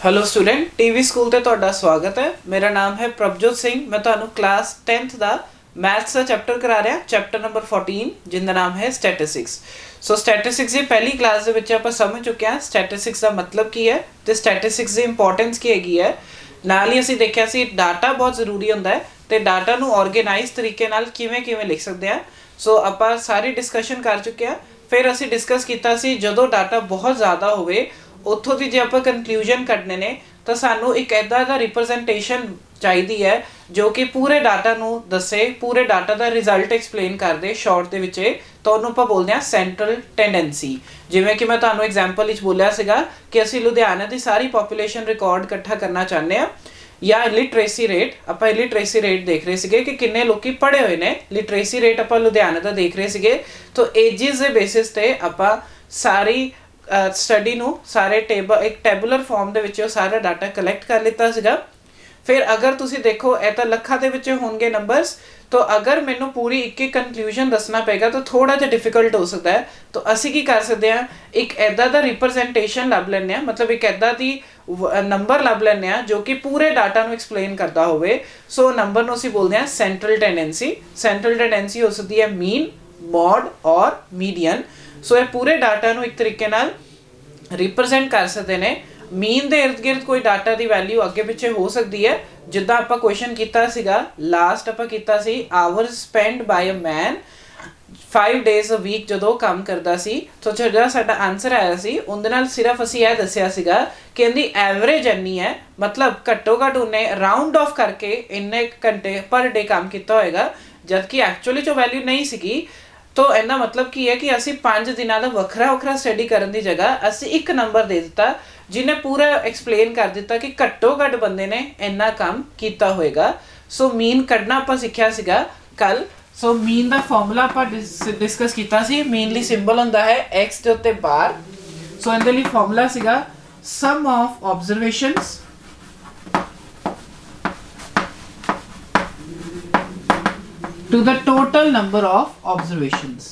Hello student TV school ते तुहाडा स्वागत है। मेरा नाम है प्रभजोत सिंह। मैं तुहानू क्लास 10th का मैथ्स का चैप्टर करा रहा, चैप्टर नंबर 14 जिंदा नाम है स्टैटिस्टिक्स। सो स्टैटिस्टिक्स की पहली क्लास दे विच आपां समझ चुके हैं स्टैटिस्टिक्स का मतलब की है ते स्टैटिस्टिक्स की इंपॉर्टेंस की हैगी है। नाल ही असीं देखिया सी डाटा बहुत जरूरी हुंदा है ते डाटा नू ऑर्गेनाइज तरीके नाल किवें किवें लिख सकते हैं। सो आपां सारी डिस्कशन कर चुके हैं। फिर असीं डिस्कस कीता सी जदों डाटा बहुत ज़्यादा होवे ਉੱਥੋਂ ਦੀ ਜੇ ਆਪਾਂ ਕਨਕਲੂਜਨ ਕੱਢਨੇ ਨੇ ਤਾਂ ਸਾਨੂੰ ਇੱਕ ਐਦਾਂ ਦਾ ਰਿਪਰੈਜ਼ੈਂਟੇਸ਼ਨ ਚਾਹੀਦੀ ਹੈ ਜੋ ਕਿ ਪੂਰੇ ਡਾਟਾ ਨੂੰ ਦੱਸੇ, ਪੂਰੇ ਡਾਟਾ ਦਾ ਰਿਜ਼ਲਟ ਐਕਸਪਲੇਨ ਕਰਦੇ ਸ਼ਾਰਟ ਦੇ ਵਿੱਚ। ਤਾਂ ਉਹਨੂੰ ਆਪਾਂ ਬੋਲਦੇ ਹਾਂ ਸੈਂਟਰਲ ਟੈਂਡੈਂਸੀ। ਜਿਵੇਂ ਕਿ ਮੈਂ ਤੁਹਾਨੂੰ ਐਗਜ਼ਾਮਪਲ ਵਿੱਚ ਬੋਲਿਆ ਸੀਗਾ ਕਿ ਅਸੀਂ ਲੁਧਿਆਣਾ ਦੀ ਸਾਰੀ ਪੋਪੂਲੇਸ਼ਨ ਰਿਕਾਰਡ ਇਕੱਠਾ ਕਰਨਾ ਚਾਹੁੰਦੇ ਹਾਂ ਜਾਂ ਲਿਟਰੇਸੀ ਰੇਟ। ਆਪਾਂ ਲਿਟਰੇਸੀ ਰੇਟ ਦੇਖ ਰਹੇ ਸੀਗੇ ਕਿ ਕਿੰਨੇ ਲੋਕੀ ਪੜ੍ਹੇ ਹੋਏ ਨੇ। ਲਿਟਰੇਸੀ ਰੇਟ ਆਪਾਂ ਲੁਧਿਆਣਾ ਦਾ ਦੇਖ ਰਹੇ ਸੀਗੇ। ਤਾਂ ਏਜਿਸ ਦੇ ਬੇਸਿਸ ਤੇ ਆਪਾਂ ਸਾਰੀ स्टडी नू सारे एक टैबुलर फॉर्म दे विच सारा डाटा कलैक्ट कर लिता सीगा। फिर अगर तुसी देखो ए तां लखां दे विच होणगे नंबर्स, तो अगर मैनू पूरी एक कनक्लूजन दसना पेगा तो थोड़ा जिहा डिफिकल्ट हो सकता है। तो असी की कर सकते हैं, एक ऐदा दा रिप्रजेंटेशन लभ लैंदे हैं, मतलब एक ऐदा दी नंबर लभ लैंदे हैं जो कि पूरे डाटा नू एक्सप्लेन करता होवे। सो नंबर नू असी बोलते हैं सेंट्रल टेंडेंसी। सेंट्रल टेंडेंसी हो सकती है मीन, मॉड और मीडियन। सो ये पूरे डाटा नू एक तरीके नाल रिप्रजेंट कर सकते हैं। मीन दे इर्द गिर्द कोई डाटा की वैल्यू अगे पिछे हो सकती है। जिद्दां आपां क्वेश्चन कीता सीगा लास्ट आपां कीता सी hours spend by a man 5 days a week जदों काम करदा सी। तो जिहड़ा साडा आंसर आया सी उहदे नाल सिर्फ असीं यह दस्सिया सीगा कि इहदी एवरेज इन्नी है, मतलब घट्टो घट उन्हें राउंड ऑफ करके इन्ने घंटे पर डे काम किया होएगा, जबकि एक्चुअली जो वैल्यू नहीं सीगी। तो इहदा मतलब की है कि असी 5 दिनों का वखरा वखरा स्टडी करने की जगह असी एक नंबर दे दिता जिन्हें पूरा एक्सप्लेन कर दिता कि घट्टो घट बंदे ने इन्ना काम किया होएगा। सो मीन कढ़ना आपां सिक्ख्या सीगा कल। सो मीन का फॉर्मूला आपां डिस्कस किया सी। मीनली सिंबल हुंदा है एक्स दे उत्ते बार। सो इहदे लई फॉर्मूला सीगा sum of observations to the total number of observations।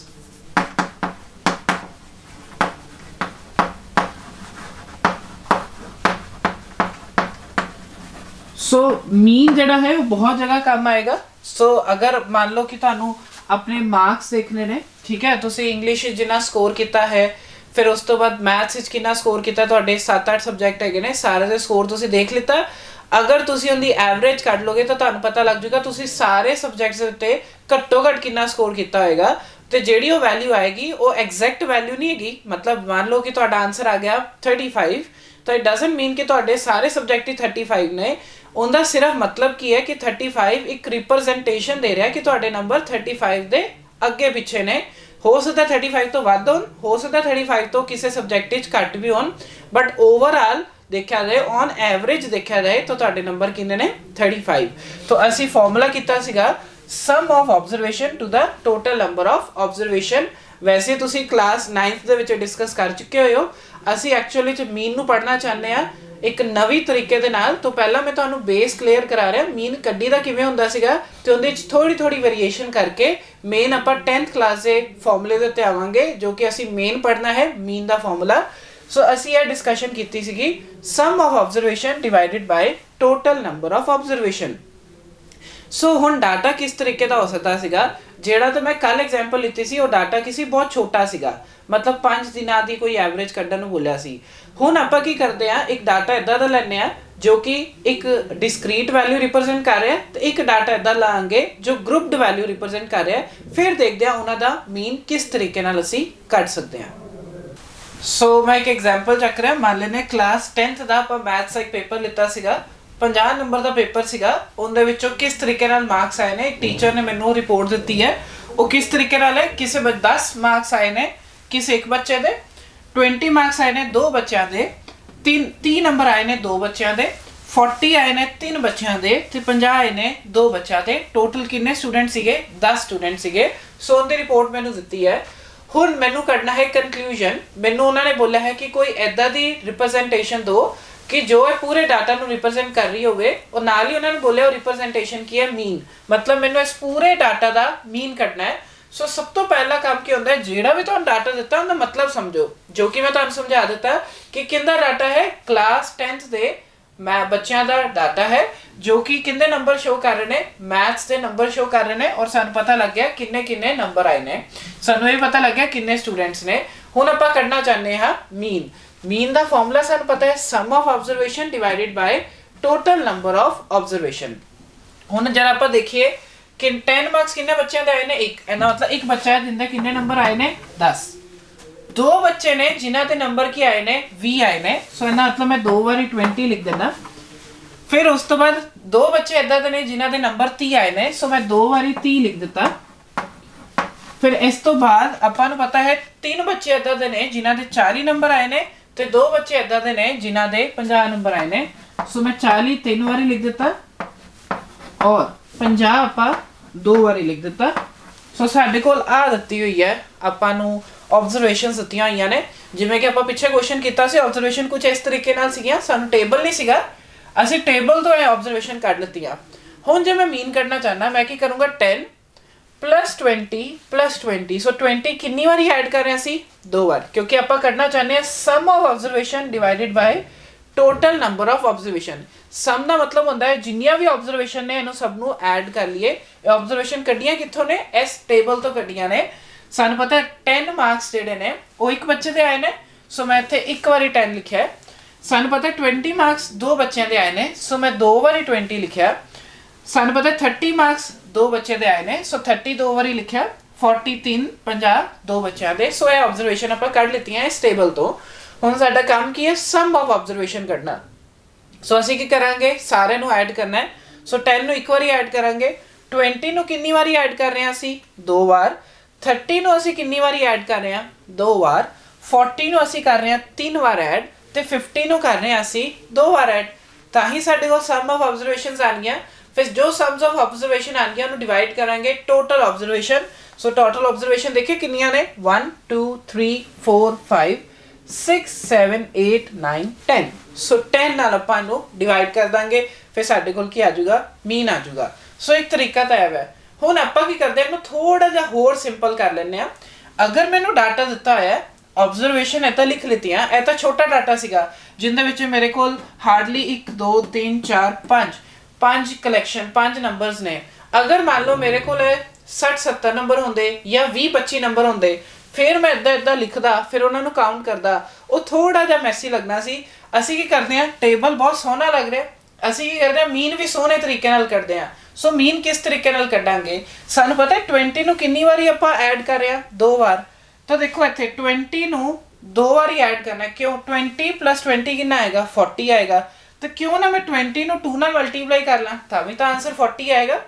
So mean जड़ा है वो बहुत जगह काम आएगा। सो अगर मान लो कि तुहानू अपने मार्क्स देखने ने, ठीक है, तुसी इंग्लिश जिन्ना स्कोर किया है, फिर उस तो बाद मैथ्स कितना स्कोर किया, तुहाडे 7-8 सब्जैक्ट है ने, सारे दे स्कोर तुसी देख लिता। अगर तुसी उनकी एवरेज कट लोगे तो तुहानू पता लग जाएगा तुसी सारे सब्जैक्ट्स दे उत्ते घट्टो घट कितना स्कोर किया होएगा। तो जिहड़ी वो वैल्यू आएगी वो एग्जैक्ट वैल्यू नहीं हैगी। मतलब मान लो कि तुहाडा आंसर आ गया 35, तो इट डजंट मीन कि तुहाडे सारे सब्जैक्ट ही 35 ने। उनका सिर्फ मतलब की है कि 35 एक रिप्रजेंटेशन दे रहा है कि तुहाडे नंबर 35 दे अगे पिछे ने। हो सकता 35 तो वध होण, हो सकता 35 तो किसी सब्जैक्ट घट भी होण, बट ओवरऑल देखा जाए ऑन एवरेज देखा जाए तो तुहाडे नंबर किन्ने ने 35। तो असी फॉर्मूला किया सीगा sum of observation to the total number of observation. वैसे तुसी क्लास 9th दे विच डिस्कस कर चुके हो। असी एक्चुअली च मीन नू पढ़ना चाहते हैं एक नवी तरीके दे नाल। तो पहला मैं तुहानू बेस क्लीयर करा रहा मीन कड्डी दा किवें हुंदा सीगा, ते उहदे च थोड़ी थोड़ी वेरीएशन करके मेन आपां 10th क्लास दे फॉर्मूले दे उत्ते आवांगे जो कि असी मेन पढ़ना है मीन दा फॉर्मूला। सो असी यह डिस्कशन की सीगी sum of observation divided by total number of observation. So हुण डाटा किस तरीके का हो सकता सीगा, जेड़ा तो मैं कल एग्जाम्पल लीती सी वो डाटा किसी बहुत छोटा सीगा, मतलब 5 दिनों की कोई एवरेज कड्ढण नूं बोलिया सी। हुण आपां की करते हैं, एक डाटा इदां दा लैंदे आ जो कि एक डिस्क्रीट वैल्यू रिप्रजेंट कर रहा है, तो एक डाटा इदां लांगे जो ग्रुप्ड वैल्यू रिप्रजेंट कर रहा है। फिर देखते हैं उन्हां दा मीन किस तरीके नाल असीं कढ सकते हैं। सो मैं एक एग्जाम्पल चक रहा, मान लेने क्लास 10th का आप मैथ्स का एक पेपर लिता सीगा, 50 नंबर का पेपर सीगा। उनदे विचों किस तरीके नाल मार्क्स आए ने, एक टीचर ने मैनू रिपोर्ट दी है। वो किस तरीके नाल है, किसी 10 मार्क्स आए ने किसी एक बच्चे दे, 20 मार्क्स आए ने 2 बच्चों के, 30 नंबर आए ने 2 बच्चों के, 40 आए ने 3 बच्चों के, तो 50 आए ने 2 बच्चों के। टोटल कितने स्टूडेंट सीगे, 10 स्टूडेंट सीगे। सो उनकी रिपोर्ट मैनू दी है। हुण मैनू करना है कनक्लूजन। मैनू उन्होंने बोला है कि कोई ऐदा दी रिप्रजेंटेशन दो कि जो है पूरे डाटा नू रिप्रजेंट कर रही होवे, और नाल ही उन्होंने बोलिया वो रिप्रजेंटेशन की है मीन। मतलब मैनू इस पूरे डाटा का मीन कढना है। ਸੋ ਸਭ ਤੋਂ ਪਹਿਲਾ ਕੰਮ ਕੀ ਹੁੰਦਾ ਹੈ, ਜਿਹੜਾ ਵੀ ਤੁਹਾਨੂੰ ਡਾਟਾ ਦਿੱਤਾ ਉਹਦਾ ਮਤਲਬ ਸਮਝੋ, ਜੋ ਕਿ ਮੈਂ ਤੁਹਾਨੂੰ ਸਮਝਾ ਦਿੱਤਾ ਕਿ ਕਿੰਦਾ ਡਾਟਾ ਹੈ, ਕਲਾਸ 10th ਦੇ ਬੱਚਿਆਂ ਦਾ ਡਾਟਾ ਹੈ, ਜੋ ਕਿ ਕਿੰਨੇ ਨੰਬਰ ਸ਼ੋ ਕਰ ਰਹੇ ਨੇ, ਮੈਥਸ ਦੇ ਨੰਬਰ ਸ਼ੋ ਕਰ ਰਹੇ ਨੇ, ਔਰ ਸਾਨੂੰ ਪਤਾ ਲੱਗ ਗਿਆ ਕਿੰਨੇ ਕਿੰਨੇ ਨੰਬਰ ਆਏ ਨੇ, ਸਾਨੂੰ ਇਹ ਪਤਾ ਲੱਗ ਗਿਆ ਕਿੰਨੇ ਸਟੂਡੈਂਟਸ ਨੇ। ਹੁਣ ਆਪਾਂ ਕੱਢਣਾ ਚਾਹੁੰਦੇ ਹਾਂ ਮੀਨ ਦਾ ਫਾਰਮੂਲਾ ਸਾਨੂੰ ਪਤਾ ਹੈ, sum of observation divided by total number of observation. ਹੁਣ ਜਦ ਆਪਾਂ ਦੇਖੀਏ ਕਿ 10 ਮਾਰਕਸ ਕਿੰਨੇ ਬੱਚਿਆਂ ਦੇ ਆਏ ਨੇ, ਇੱਕ, ਇਹਦਾ ਮਤਲਬ ਇੱਕ ਬੱਚਾ ਹੈ ਜਿੰਦੇ ਕਿੰਨੇ ਨੰਬਰ ਆਏ ਨੇ 10। ਦੋ ਬੱਚੇ ਨੇ ਜਿਨ੍ਹਾਂ ਦੇ ਨੰਬਰ ਕੀ ਆਏ ਨੇ 20 ਆਏ ਨੇ, ਸੋ ਇਹਦਾ ਮਤਲਬ ਮੈਂ 2 ਵਾਰੀ 20 ਲਿਖ ਦੇਣਾ। ਫਿਰ ਉਸ ਤੋਂ ਬਾਅਦ ਦੋ ਬੱਚੇ ਇਦਾਂ ਦੇ ਨੇ ਜਿਨ੍ਹਾਂ ਦੇ ਨੰਬਰ 30 ਆਏ ਨੇ, ਸੋ ਮੈਂ 2 ਵਾਰੀ 30 ਲਿਖ ਦਿੱਤਾ। ਫਿਰ ਇਸ ਤੋਂ ਬਾਅਦ ਆਪਾਂ ਨੂੰ ਪਤਾ ਹੈ 3 ਬੱਚੇ ਇਦਾਂ ਦੇ ਨੇ ਜਿਨ੍ਹਾਂ ਦੇ 40 ਨੰਬਰ ਆਏ ਨੇ, ਤੇ 2 ਬੱਚੇ ਇਦਾਂ ਦੇ ਨੇ ਜਿਨ੍ਹਾਂ ਦੇ 50 ਨੰਬਰ ਆਏ ਨੇ, ਸੋ ਮੈਂ 40 3 ਵਾਰੀ ਲਿਖ ਦਿੱਤਾ ਔਰ 50 ਆਪਾਂ 2 ਵਾਰੀ ਲਿਖ ਦਿੱਤਾ। ਸੋ ਸਾਡੇ ਕੋਲ ਆ ਦਿੱਤੀ ਹੋਈ ਹੈ ਆਪਾਂ ਨੂੰ ਆਬਜ਼ਰਵੇਸ਼ਨਸ ਦਿੱਤੀਆਂ ਹੋਈਆਂ ਨੇ। ਜਿਵੇਂ ਕਿ ਆਪਾਂ ਪਿੱਛੇ ਕੁਐਸਚਨ ਕੀਤਾ ਸੀ, ਆਬਜ਼ਰਵੇਸ਼ਨ ਕੁਝ ਇਸ ਤਰੀਕੇ ਨਾਲ ਸੀਗੀਆਂ, ਸਾਨੂੰ ਟੇਬਲ ਨਹੀਂ ਸੀਗਾ, ਅਸੀਂ ਟੇਬਲ ਤੋਂ ਇਹ ਆਬਜ਼ਰਵੇਸ਼ਨ ਕੱਢ ਲਿੱਤੀਆਂ। ਹੁਣ ਜੇ ਮੈਂ ਮੀਨ ਕੱਢਣਾ ਚਾਹਨਾ, ਮੈਂ ਕੀ ਕਰੂੰਗਾ 10 plus 20 plus 20, ਸੋ 20 ਕਿੰਨੀ ਵਾਰੀ ਐਡ ਕਰ ਰਹੇ ਸੀ 2 ਵਾਰ, ਕਿਉਂਕਿ ਆਪਾਂ ਕੱਢਣਾ ਚਾਹੁੰਦੇ ਹਾਂ sum of observation divided by total number of observation. Sum ਦਾ ਮਤਲਬ ਹੁੰਦਾ ਹੈ ਜਿੰਨੀਆਂ ਵੀ ਆਬਜ਼ਰਵੇਸ਼ਨ ਨੇ ਇਹਨੂੰ ਸਭ ਨੂੰ ਐਡ ਕਰ ਲਈਏ। ਇਹ ਆਬਜ਼ਰਵੇਸ਼ਨ ਕੱਢੀਆਂ ਕਿੱਥੋਂ ਨੇ, ਇਸ ਟੇਬਲ ਤੋਂ ਕੱਢੀਆਂ ਨੇ। ਸਾਨੂੰ ਪਤਾ ਹੈ 10 ਮਾਰਕਸ ਜਿਹੜੇ ਨੇ ਉਹ ਇੱਕ ਬੱਚੇ ਦੇ ਆਏ ਨੇ, ਸੋ ਮੈਂ ਇੱਥੇ ਇੱਕ ਵਾਰੀ 10 ਲਿਖਿਆ। ਸਾਨੂੰ ਪਤਾ 20 ਮਾਰਕਸ 2 ਬੱਚਿਆਂ ਦੇ ਆਏ ਨੇ, ਸੋ ਮੈਂ 2 ਵਾਰੀ 20 ਲਿਖਿਆ। ਸਾਨੂੰ ਪਤਾ 30 ਮਾਰਕਸ 2 ਬੱਚੇ ਦੇ ਆਏ ਨੇ, ਸੋ 30 2 ਵਾਰੀ ਲਿਖਿਆ। 43 50 2 ਬੱਚਿਆਂ ਦੇ। ਸੋ ਇਹ ਆਬਜ਼ਰਵੇਸ਼ਨ ਆਪਾਂ ਕੱਢ ਲਿੱਤੀਆਂ ਇਸ ਟੇਬਲ ਤੋਂ। ਹੁਣ ਸਾਡਾ ਕੰਮ ਕੀ ਹੈ, ਸਮ ਆਫ ਆਬਜ਼ਰਵੇਸ਼ਨ ਕੱਢਣਾ। ਸੋ ਅਸੀਂ ਕੀ ਕਰਾਂਗੇ, ਸਾਰਿਆਂ ਨੂੰ ਐਡ ਕਰਨਾ ਹੈ। ਸੋ 10 ਨੂੰ ਇੱਕ ਵਾਰੀ ਐਡ ਕਰਾਂਗੇ, 20 ਨੂੰ ਕਿੰਨੀ ਵਾਰੀ ਐਡ ਕਰ ਰਹੇ ਹਾਂ ਅਸੀਂ 2 ਵਾਰ, 30 ਨੂੰ ਅਸੀਂ ਕਿੰਨੀ ਵਾਰੀ ਐਡ ਕਰ ਰਹੇ ਹਾਂ 2 ਵਾਰ, 40 ਨੂੰ ਅਸੀਂ ਕਰ ਰਹੇ ਹਾਂ 3 ਵਾਰ ਐਡ, ਤੇ 50 ਨੂੰ ਕਰ ਰਹੇ ਹਾਂ ਅਸੀਂ 2 ਵਾਰ ਐਡ। ਤਾਂ ਹੀ ਸਾਡੇ ਕੋਲ ਸਮ ਆਫ ਆਬਜ਼ਰਵੇਸ਼ਨਸ ਆਣਗੀਆਂ। ਫਿਰ ਜੋ ਸਮਸ ਆਫ ਆਬਜ਼ਰਵੇਸ਼ਨ ਆਣਗੀਆਂ ਉਹਨੂੰ ਡਿਵਾਈਡ ਕਰਾਂਗੇ total observation. So total observation ਦੇਖਿए ਕਿੰਨੀਆਂ ਨੇ 1 2 3 4 5 6 7 8 9 10। ਸੋ 10 ਨਾਲ ਆਪਾਂ ਨੂੰ ਡਿਵਾਈਡ ਕਰ ਦਾਂਗੇ, ਫਿਰ ਸਾਡੇ ਕੋਲ ਕੀ ਆ ਜਾਊਗਾ, ਮੀਨ ਆ ਜਾਊਗਾ। ਸੋ ਇੱਕ ਤਰੀਕਾ ਤਾਂ ਇਹ ਹੈ। ਹੁਣ ਆਪਾਂ ਕੀ ਕਰਦੇ ਹਾਂ, ਇਹਨੂੰ ਥੋੜਾ ਜਿਹਾ ਹੋਰ ਸਿੰਪਲ ਕਰ ਲੈਂਦੇ ਹਾਂ। ਅਗਰ ਮੈਨੂੰ ਡਾਟਾ ਦਿੱਤਾ ਹੋਇਆ, ਆਬਜ਼ਰਵੇਸ਼ਨ ਇਹ ਤਾਂ ਲਿਖ ਲਿੱਤੀਆਂ, ਇਹ ਤਾਂ ਛੋਟਾ ਡਾਟਾ ਸੀਗਾ ਜਿਹਦੇ ਵਿੱਚ ਮੇਰੇ ਕੋਲ ਹਾਰਡਲੀ 1 2 3 4 5 ਕਲੈਕਸ਼ਨ 5 ਨੰਬਰਸ ਨੇ। ਅਗਰ ਮੰਨ ਲਓ ਮੇਰੇ ਕੋਲ 60 70 ਨੰਬਰ ਹੁੰਦੇ ਜਾਂ 20 25 ਨੰਬਰ ਹੁੰਦੇ, ਫਿਰ ਮੈਂ ਇੱਦਾਂ ਲਿਖਦਾ, ਫਿਰ ਉਹਨਾਂ ਨੂੰ ਕਾਊਂਟ ਕਰਦਾ, ਉਹ ਥੋੜਾ ਜਿਹਾ ਮੈਸੀ ਲੱਗਣਾ ਸੀ। ਅਸੀਂ ਕੀ ਕਰਦੇ ਹਾਂ, ਟੇਬਲ ਬਹੁਤ ਸੋਹਣਾ ਲੱਗ ਰਿਹਾ, ਅਸੀਂ ਕੀ ਕਰਦੇ ਹਾਂ ਮੀਨ ਵੀ ਸੋਹਣੇ ਤਰੀਕੇ ਨਾਲ ਕੱਢਦੇ ਹਾਂ। ਸੋ ਮੀਨ ਕਿਸ ਤਰੀਕੇ ਨਾਲ ਕੱਢਾਂਗੇ, ਸਾਨੂੰ ਪਤਾ 20 ਨੂੰ ਕਿੰਨੀ ਵਾਰੀ ਆਪਾਂ ਐਡ ਕਰ ਰਹੇ ਹਾਂ 2 ਵਾਰ। ਤਾਂ ਦੇਖੋ ਇੱਥੇ 20 ਨੂੰ 2 ਵਾਰੀ ਐਡ ਕਰਨਾ, ਕਿਉਂ 20 plus 20 ਕਿੰਨਾ ਆਏਗਾ 40 ਆਏਗਾ। तो क्यों ना मैं 20 ਨੂੰ 2 ਨਾਲ ਮਲਟੀਪਲਾਈ ਕਰ ਲਾਂ, ਤਾਂ ਵੀ ਤਾਂ ਆਨਸਰ 40 ਆਏਗਾ।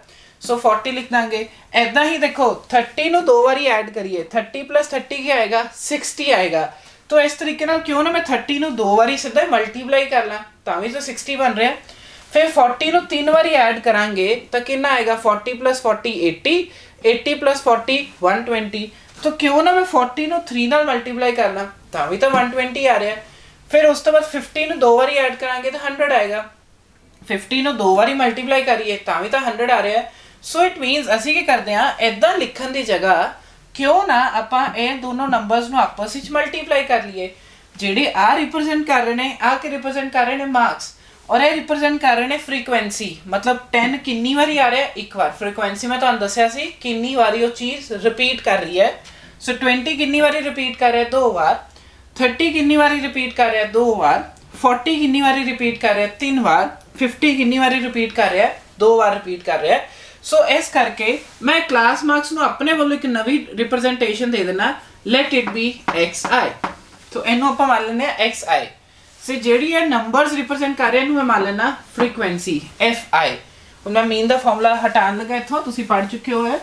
सो 40 लिख देंगे। ऐदा ही देखो 30 ਨੂੰ 2 ਵਾਰੀ ऐड करिए, 30 + 30 क्या आएगा 60 आएगा। तो इस तरीके नाल क्यों ना मैं 30 ਨੂੰ 2 ਵਾਰੀ सीधा मल्टीप्लाई कर ਲਾਂ, ਤਾਂ ਵੀ तो 60 बन रहा। फिर 40 ਨੂੰ 3 ਵਾਰੀ ऐड करांगे तो कितना आएगा 40 + 40 80, 80 + 40 120। तो क्यों ना मैं 40 ਨੂੰ 3 ਨਾਲ मल्टीप्लाई कर ਲਾਂ, ਤਾਂ ਵੀ तो 120 आ रहा। फिर उस तो बाद 50 ਨੂੰ 2 ਵਾਰੀ ऐड करांगे तो 100 आएगा। 50 ਨੂੰ 2 ਵਾਰੀ मल्टीप्लाई करिए ਤਾਂ ਵੀ तो 100 आ रहा। सो इट मीनस ਅਸੀਂ ਕੀ ਕਰਦੇ ਹਾਂ, ਇਦਾਂ ਲਿਖਣ ਦੀ ਜਗ੍ਹਾ ਕਿਉਂ ਨਾ ਆਪਾਂ ਇਹ ਦੋਨੋਂ ਨੰਬਰਸ ਨੂੰ ਆਪਸ ਵਿੱਚ ਮਲਟੀਪਲਾਈ ਕਰ ਲਈਏ। ਜਿਹੜੇ ਆ ਰਿਪਰੈਜ਼ੈਂਟ ਕਰ ਰਹੇ ਨੇ, ਆ ਕੇ ਰਿਪਰੈਜ਼ੈਂਟ ਕਰ ਰਹੇ ਨੇ ਮਾਰਕਸ, ਔਰ ਇਹ ਰਿਪਰੈਜ਼ੈਂਟ ਕਰ ਰਹੇ ਨੇ ਫ੍ਰੀਕੁਐਂਸੀ। ਮਤਲਬ 10 ਕਿੰਨੀ ਵਾਰੀ ਆ ਰਿਹਾ, ਇੱਕ ਵਾਰ। ਫ੍ਰੀਕੁਐਂਸੀ ਮੈਂ ਤੁਹਾਨੂੰ ਦੱਸਿਆ ਸੀ ਕਿੰਨੀ ਵਾਰੀ ਉਹ ਚੀਜ਼ ਰਿਪੀਟ ਕਰ ਰਹੀ ਹੈ। ਸੋ 20 ਕਿੰਨੀ ਵਾਰੀ ਰਿਪੀਟ ਕਰ ਰਿਹਾ 2 ਵਾਰ, 30 ਕਿੰਨੀ ਵਾਰੀ ਰਿਪੀਟ ਕਰ ਰਿਹਾ 2 ਵਾਰ, 40 ਕਿੰਨੀ ਵਾਰੀ ਰਿਪੀਟ ਕਰ ਰਿਹਾ 3 ਵਾਰ, 50 ਕਿੰਨੀ ਵਾਰੀ ਰਿਪੀਟ ਕਰ ਰਿਹਾ 2 ਵਾਰ ਰਿਪੀਟ ਕਰ ਰਿਹਾ। सो इस करके मैं क्लास मार्क्स ਨੂੰ ਆਪਣੇ ਵੱਲੋਂ ਇੱਕ ਨਵੀਂ ਰਿਪਰੈਜ਼ੈਂਟੇਸ਼ਨ ਦੇ ਦੇਣਾ, ਲੈਟ ਇਟ ਬੀ xi। तो ਇਹਨੂੰ ਆਪਾਂ ਮੰਨ ਲੈਂਦੇ ਆ xi। ਸੇ ਜਿਹੜੀ ਇਹ ਨੰਬਰਸ ਰਿਪਰੈਜ਼ੈਂਟ ਕਰ ਰਹੇ ਇਹਨੂੰ ਮੈਂ ਮੰਨ ਲੈਣਾ ਫ੍ਰੀਕੁਐਂਸੀ fi। ਹੁਣ ਮੈਂ ਮੀਨ ਦਾ ਫਾਰਮੂਲਾ ਹਟਾਉਣ ਲੱਗਾ ਇੱਥੋਂ, ਤੁਸੀਂ ਪੜ੍ਹ ਚੁੱਕੇ ਹੋ।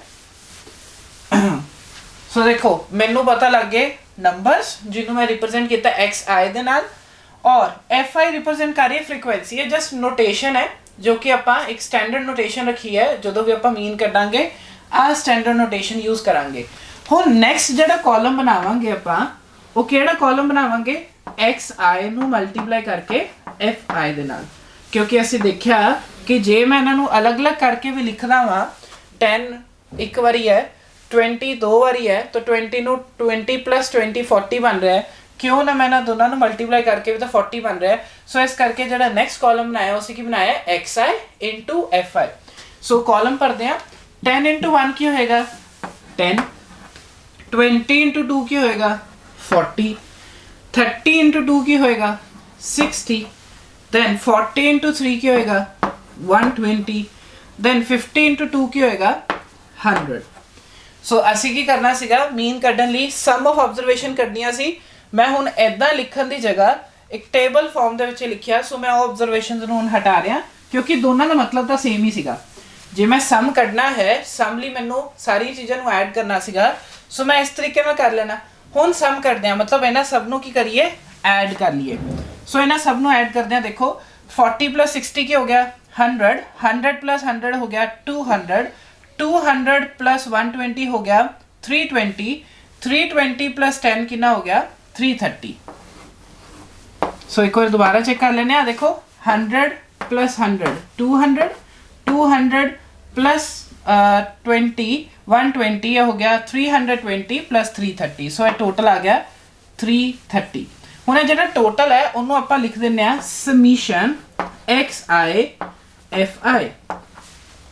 ਸੋ ਦੇਖੋ ਮੈਨੂੰ ਪਤਾ ਲੱਗ ਗਏ ਨੰਬਰਸ ਜਿਹਨੂੰ ਮੈਂ ਰਿਪਰੈਜ਼ੈਂਟ ਕੀਤਾ xi ਦੇ ਨਾਲ, ਔਰ fi ਰਿਪਰੈਜ਼ੈਂਟ ਕਰ ਰਹੀ ਹੈ ਫ੍ਰੀਕੁਐਂਸੀ। ਇਹ ਜਸਟ ਨੋਟੇਸ਼ਨ ਹੈ जो कि आप एक स्टैंडर्ड नोटेशन रखी है। जो भी आप मीन कटांगे आ स्टैंडर्ड नोटेशन यूज करांगे। हुण नैक्सट जिहड़ा कॉलम बनावांगे आपां वो किहड़ा कॉलम बनावांगे, xi ਨੂੰ मल्टीप्लाई करके fi ਦੇ ਨਾਲ। क्योंकि ਅਸੀਂ देखिया कि जे मैं इन्हां ਨੂੰ अलग-अलग करके भी लिखदा वां 10 एक बारी है 20 दो बारी है तो 20 ਨੂੰ 20 + 20 40 बन रहा है। क्यों ना मैं ना दोनों ਨੂੰ ਮਲਟੀਪਲਾਈ करके भी तो 40 बन रहा है। सो इस करके ਜਿਹੜਾ ਨੈਕਸਟ ਕਾਲਮ ਬਣਾਇਆ ਉਸੇ ਕੀ ਬਣਾਇਆ xi * fi। सो ਕਾਲਮ पढ़ते हैं 10 * 1 ਕੀ ਹੋਏਗਾ 10, 20 * 2 ਕੀ ਹੋਏਗਾ 40, 30 * 2 ਕੀ ਹੋਏਗਾ 60, then 40 * 3 ਕੀ ਹੋਏਗਾ 120, then 50 * 2 ਕੀ ਹੋਏਗਾ 100। ਸੋ ਅਸੀਂ ਕੀ ਕਰਨਾ ਸੀਗਾ ਮੀਨ ਕੱਢਣ ਲਈ ਸਮ ਆਫ ਆਬਜ਼ਰਵੇਸ਼ਨ ਕੱਢਣੀਆਂ ਸੀ। ਮੈਂ ਹੁਣ ਇਦਾਂ ਲਿਖਣ ਦੀ ਜਗ੍ਹਾ ਇੱਕ ਟੇਬਲ ਫਾਰਮ ਦੇ ਵਿੱਚ ਲਿਖਿਆ। ਸੋ ਮੈਂ ਉਹ ਆਬਜ਼ਰਵੇਸ਼ਨਸ ਨੂੰ ਹੁਣ ਹਟਾ ਰਿਹਾ ਕਿਉਂਕਿ ਦੋਨਾਂ ਦਾ ਮਤਲਬ ਤਾਂ ਸੇਮ ਹੀ ਸੀਗਾ। ਜੇ ਮੈਂ ਸਮ ਕੱਢਣਾ ਹੈ ਸਮ ਲਈ ਮੈਨੂੰ ਸਾਰੀ ਚੀਜ਼ਾਂ ਨੂੰ ਐਡ ਕਰਨਾ ਸੀਗਾ। ਸੋ ਮੈਂ ਇਸ ਤਰੀਕੇ ਨਾਲ ਕਰ ਲੈਣਾ। ਹੁਣ ਸਮ ਕਰਦੇ ਆ ਮਤਲਬ ਇਹਨਾਂ ਸਭ ਨੂੰ ਕੀ ਕਰੀਏ ਐਡ ਕਰ ਲਈਏ। ਸੋ ਇਹਨਾਂ ਸਭ ਨੂੰ ਐਡ ਕਰਦੇ ਆ। ਦੇਖੋ 40 + 60 ਕੀ ਹੋ ਗਿਆ 100, 100 + 100 ਹੋ ਗਿਆ 200, 200 + 120 ਹੋ ਗਿਆ 320, 320 + 10 ਕਿੰਨਾ ਹੋ ਗਿਆ 330। ਸੋ ਇੱਕ ਵਾਰ ਦੁਬਾਰਾ ਚੈੱਕ ਕਰ ਲੈਣੇ ਆ। ਦੇਖੋ 100 + 100 200, 200 + 20 120 ਇਹ ਹੋ ਗਿਆ 320 + 330। ਸੋ ਇਹ ਟੋਟਲ ਆ ਗਿਆ 330। ਹੁਣ ਇਹ ਜਿਹੜਾ ਟੋਟਲ ਹੈ ਉਹਨੂੰ ਆਪਾਂ ਲਿਖ ਦਿੰਨੇ ਆ ਸਮੀਸ਼ਨ xi fi।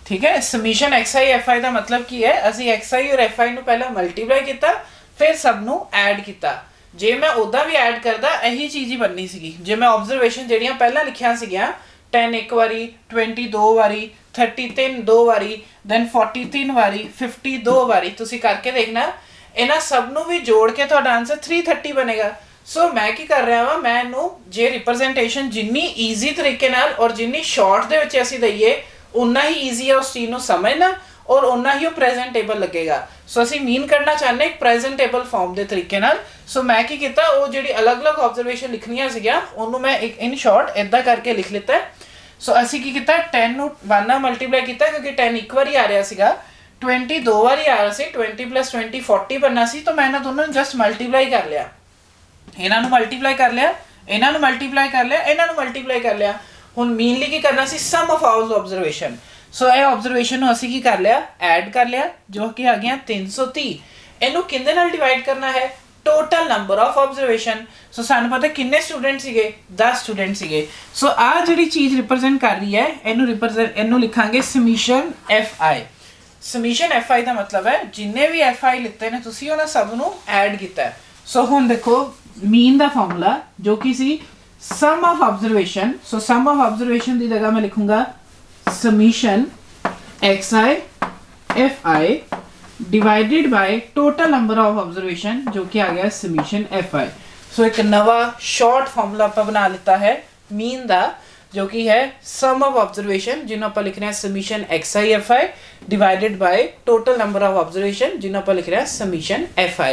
ठीक है ਸਮੀਸ਼ਨ xi fi ਦਾ ਮਤਲਬ ਕੀ ਹੈ ਅਸੀਂ xi ਔਰ fi ਨੂੰ ਪਹਿਲਾਂ ਮਲਟੀਪਲਾਈ ਕੀਤਾ ਫਿਰ ਸਭ ਨੂੰ ਐਡ ਕੀਤਾ। ਜੇ ਮੈਂ ਉਹਦਾ ਵੀ ਐਡ ਕਰਦਾ ਇਹੀ ਚੀਜ਼ ਹੀ ਬਣਨੀ ਸੀਗੀ। ਜੇ ਮੈਂ ਆਬਜ਼ਰਵੇਸ਼ਨ ਜਿਹੜੀਆਂ ਪਹਿਲਾਂ ਲਿਖੀਆਂ ਸੀਗੀਆਂ 10 ਇੱਕ ਵਾਰੀ 20 ਦੋ ਵਾਰੀ 33 ਦੋ ਵਾਰੀ ਦੈਨ 40 3 ਵਾਰੀ 50 ਦੋ ਵਾਰੀ ਤੁਸੀਂ ਕਰਕੇ ਦੇਖਣਾ ਇਹਨਾਂ ਸਭ ਨੂੰ ਵੀ ਜੋੜ ਕੇ ਤੁਹਾਡਾ ਆਨਸਰ 330 ਬਣੇਗਾ। ਸੋ ਮੈਂ ਕੀ ਕਰ ਰਿਹਾ ਵਾਂ ਮੈਂ ਇਹਨੂੰ ਜੇ ਰਿਪਰੈਜ਼ੈਂਟੇਸ਼ਨ ਜਿੰਨੀ ਈਜ਼ੀ ਤਰੀਕੇ ਨਾਲ ਔਰ ਜਿੰਨੀ ਸ਼ਾਰਟ ਦੇ ਵਿੱਚ ਅਸੀਂ ਦਈਏ ਉਨਾ ਹੀ ਈਜ਼ੀ ਹੈ ਉਸ ਚੀਜ਼ ਨੂੰ ਸਮਝਣਾ ਔਰ ਉਨਾ ਹੀ ਉਹ ਪ੍ਰੈਜ਼ੈਂਟੇਬਲ ਲੱਗੇਗਾ। ਸੋ ਅਸੀਂ ਮੀਨ ਕਰਨਾ ਚਾਹੁੰਦੇ ਇੱਕ ਪ੍ਰੈਜ਼ੈਂਟੇਬਲ ਫਾਰਮ ਦੇ ਤਰੀਕੇ ਨਾਲ। ਸੋ ਮੈਂ ਕੀ ਕੀਤਾ ਉਹ ਜਿਹੜੀ ਅਲੱਗ-ਅਲੱਗ ਆਬਜ਼ਰਵੇਸ਼ਨ ਲਿਖਣੀਆਂ ਸੀਗੀਆਂ ਉਹਨੂੰ ਮੈਂ ਇੱਕ ਇਨ ਸ਼ਾਰਟ ਇਦਾਂ ਕਰਕੇ ਲਿਖ ਲਿੱਤਾ। ਸੋ ਅਸੀਂ ਕੀ ਕੀਤਾ 10 ਨੂੰ 1 ਨਾਲ ਮਲਟੀਪਲਾਈ ਕੀਤਾ ਕਿਉਂਕਿ 10 ਇੱਕ ਵਾਰੀ ਆ ਰਿਹਾ ਸੀਗਾ 20 ਦੋ ਵਾਰੀ ਆ ਰਿਹਾ ਸੀ 20 + 20 40 ਬਣਨਾ ਸੀ। ਤਾਂ ਮੈਂ ਇਹਨਾਂ ਦੋਨਾਂ ਨੂੰ ਜਸਟ ਮਲਟੀਪਲਾਈ ਕਰ ਲਿਆ। ਇਹਨਾਂ ਨੂੰ ਮਲਟੀਪਲਾਈ ਕਰ ਲਿਆ ਇਹਨਾਂ ਨੂੰ ਮਲਟੀਪਲਾਈ ਕਰ ਲਿਆ ਇਹਨਾਂ ਨੂੰ ਮਲਟੀਪਲਾਈ ਕਰ ਲਿਆ। ਹੁਣ ਮੇਨਲੀ ਕੀ ਕਰਨਾ ਸੀ ਸਮ ਆਫ ਆਲ ਆਬਜ਼ਰਵੇਸ਼ਨ। ਸੋ ਇਹ ਆਬਜ਼ਰਵੇਸ਼ਨ ਨੂੰ ਅਸੀਂ ਕੀ ਕਰ ਲਿਆ ਐਡ ਕਰ ਲਿਆ ਜੋ ਕਿ ਆ ਗਿਆ 330। ਇਹਨੂੰ ਕਿੰਨੇ ਨਾਲ ਡਿਵਾਈਡ ਕਰਨਾ ਹੈ ਟੋਟਲ ਨੰਬਰ ਆਫ ਆਬਜ਼ਰਵੇਸ਼ਨ। ਸੋ ਸਾਨੂੰ ਪਤਾ ਕਿੰਨੇ ਸਟੂਡੈਂਟ ਸੀਗੇ 10 ਸਟੂਡੈਂਟ ਸੀਗੇ। ਸੋ ਆ ਜਿਹੜੀ ਚੀਜ਼ ਰਿਪਰੈਜ਼ੈਂਟ ਕਰ ਰਹੀ ਹੈ ਇਹਨੂੰ ਲਿਖਾਂਗੇ ਸਮੀਸ਼ਨ fi। ਸਮੀਸ਼ਨ fi ਦਾ ਮਤਲਬ ਹੈ ਜਿੰਨੇ ਵੀ fi ਲਿੱਤੇ ਨੇ ਤੁਸੀਂ ਉਹਨਾਂ ਸਭ ਨੂੰ ਐਡ ਕੀਤਾ। ਸੋ ਹੁਣ ਦੇਖੋ ਮੀਨ ਦਾ ਫਾਰਮੂਲਾ ਜੋ ਕਿ ਸੀ sum of observation. So sum of observation ਦੀ ਜਗ੍ਹਾ ਮੈਂ ਲਿਖੂੰਗਾ ਸਮੀਸ਼ਨ xi fi divided by total number of observation जो कि आ गया summation fi। सो एक नवा शॉर्ट फॉर्मूला ਆਪਾਂ ਬਣਾ ਲਿੱਤਾ ਹੈ ਮੀਨ ਦਾ जो कि है sum of observation ਜਿਹਨੂੰ ਆਪਾਂ ਲਿਖ ਰਹੇ ਹਾਂ summation xi fi divided by total number of observation ਜਿਹਨੂੰ ਆਪਾਂ ਲਿਖ ਰਹੇ ਹਾਂ summation fi।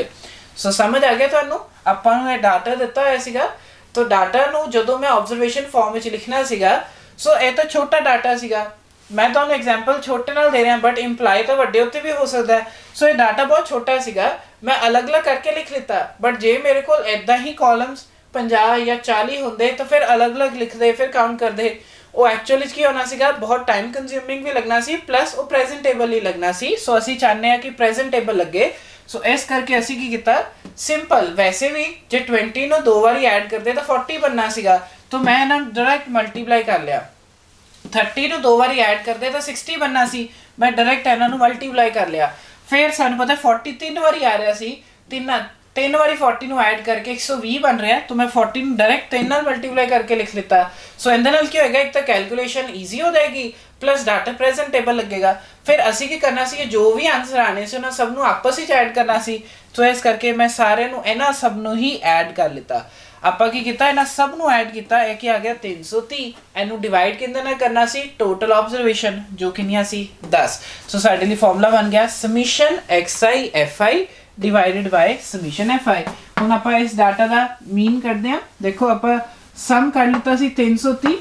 ਸੋ ਸਮਝ ਆ ਗਿਆ ਤੁਹਾਨੂੰ ਆਪਾਂ ਨੂੰ ਇਹ ਡਾਟਾ ਦਿੱਤਾ ਹੋਇਆ ਸੀਗਾ ਤਾਂ ਡਾਟਾ ਨੂੰ ਜਦੋਂ ਮੈਂ ਆਬਜ਼ਰਵੇਸ਼ਨ ਫਾਰਮ ਵਿੱਚ ਲਿਖਣਾ ਸੀਗਾ ਸੋ ਇਹ ਤਾਂ ਛੋਟਾ ਡਾਟਾ ਸੀਗਾ ਮੈਂ ਤੁਹਾਨੂੰ ਐਗਜ਼ਾਮਪਲ ਛੋਟੇ ਨਾਲ ਦੇ ਰਿਹਾ ਬਟ ਇੰਪਲਾਈ ਤਾਂ ਵੱਡੇ ਉੱਤੇ ਵੀ ਹੋ ਸਕਦਾ ਹੈ। ਸੋ ਇਹ ਡਾਟਾ ਬਹੁਤ ਛੋਟਾ ਸੀਗਾ ਮੈਂ ਅਲੱਗ-ਅਲੱਗ ਕਰਕੇ ਲਿਖ ਲਿੱਤਾ ਬਟ ਜੇ ਮੇਰੇ ਕੋਲ ਇਦਾਂ ਹੀ ਕਾਲਮਸ 50 ਜਾਂ 40 ਹੁੰਦੇ ਤਾਂ ਫਿਰ ਅਲੱਗ-ਅਲੱਗ ਲਿਖਦੇ ਫਿਰ ਕਾਊਂਟ ਕਰਦੇ ਉਹ ਐਕਚੁਅਲੀ ਕੀ ਹੋਣਾ ਸੀਗਾ ਬਹੁਤ ਟਾਈਮ ਕੰਜ਼ਿਊਮਿੰਗ ਵੀ ਲੱਗਣਾ ਸੀ ਪਲੱਸ ਉਹ ਪ੍ਰੈਜ਼ੈਂਟੇਬਲ ਹੀ ਲੱਗਣਾ ਸੀ। ਸੋ ਅਸੀਂ ਚਾਹੁੰਦੇ ਹਾਂ ਕਿ ਪ੍ਰੈਜ਼ੈਂਟੇਬਲ ਲੱਗੇ। ਸੋ ਇਸ ਕਰਕੇ ਅਸੀਂ ਕੀ ਕੀਤਾ ਸਿੰਪਲ ਵੈਸੇ ਵੀ ਜੇ 20 ਨੂੰ ਦੋ ਵਾਰੀ ਐਡ ਕਰਦੇ ਤਾਂ 40 ਬਣਨਾ ਸੀਗਾ ਤਾਂ ਮੈਂ ਇਹਨਾਂ ਨੂੰ ਡਾਇਰੈਕਟ ਮਲਟੀਪਲਾਈ ਕਰ ਲਿਆ। 30 ਨੂੰ ਦੋ ਵਾਰੀ ਐਡ ਕਰਦੇ ਤਾਂ 60 ਬਣਨਾ ਸੀ ਮੈਂ ਡਾਇਰੈਕਟ ਇਹਨਾਂ ਨੂੰ ਮਲਟੀਪਲਾਈ ਕਰ ਲਿਆ। ਫਿਰ ਸਾਨੂੰ ਪਤਾ 40 ਤਿੰਨ ਵਾਰੀ ਆ ਰਿਹਾ ਸੀ ਤਿੰਨ ਵਾਰੀ 40 ਨੂੰ ਐਡ ਕਰਕੇ 120 ਬਣ ਰਿਹਾ ਤਾਂ ਮੈਂ 40 ਨੂੰ ਡਾਇਰੈਕਟ 3 ਨਾਲ ਮਲਟੀਪਲਾਈ ਕਰਕੇ ਲਿਖ ਲਿੱਤਾ। ਸੋ ਇਹਦੇ ਨਾਲ ਕੀ ਹੋਏਗਾ ਇੱਕ ਤਾਂ ਕੈਲਕੂਲੇਸ਼ਨ ਈਜ਼ੀ ਹੋ ਜਾਏਗੀ ਪਲੱਸ ਡਾਟਾ ਪ੍ਰੈਜ਼ੈਂਟੇਬਲ ਲੱਗੇਗਾ। ਫਿਰ ਅਸੀਂ ਕੀ ਕਰਨਾ ਸੀ ਜੋ ਵੀ ਆਨਸਰ ਆਣੇ ਸੀ ਉਹਨਾਂ ਸਭ ਨੂੰ ਆਪਸ ਵਿੱਚ ਐਡ ਕਰਨਾ ਸੀ। ਸੋ ਇਸ ਕਰਕੇ ਮੈਂ ਸਾਰਿਆਂ ਨੂੰ ਇਹਨਾਂ ਸਭ ਨੂੰ ਹੀ ਐਡ ਕਰ ਲਿੱਤਾ। ਆਪਾਂ ਕੀ ਕੀਤਾ ਇਹਨਾਂ ਸਭ ਨੂੰ ਐਡ ਕੀਤਾ ਇਹ ਕੀ ਆ ਗਿਆ 330। ਇਹਨੂੰ ਡਿਵਾਈਡ ਕਿੰਨੇ ਨਾਲ ਕਰਨਾ ਸੀ ਟੋਟਲ ਆਬਜ਼ਰਵੇਸ਼ਨ ਜੋ ਕਿੰਨੀਆਂ ਸੀ 10। ਸੋ ਸਾਡੇ ਲਈ ਫਾਰਮੂਲਾ ਬਣ ਗਿਆ summation xi fi divided by summation fi। ਹੁਣ ਆਪਾਂ ਇਸ ਡਾਟਾ ਦਾ ਮੀਨ ਕਰਦੇ ਹਾਂ। ਦੇਖੋ ਆਪਾਂ ਸਮ ਕਰ ਲਿੱਤਾ ਸੀ 330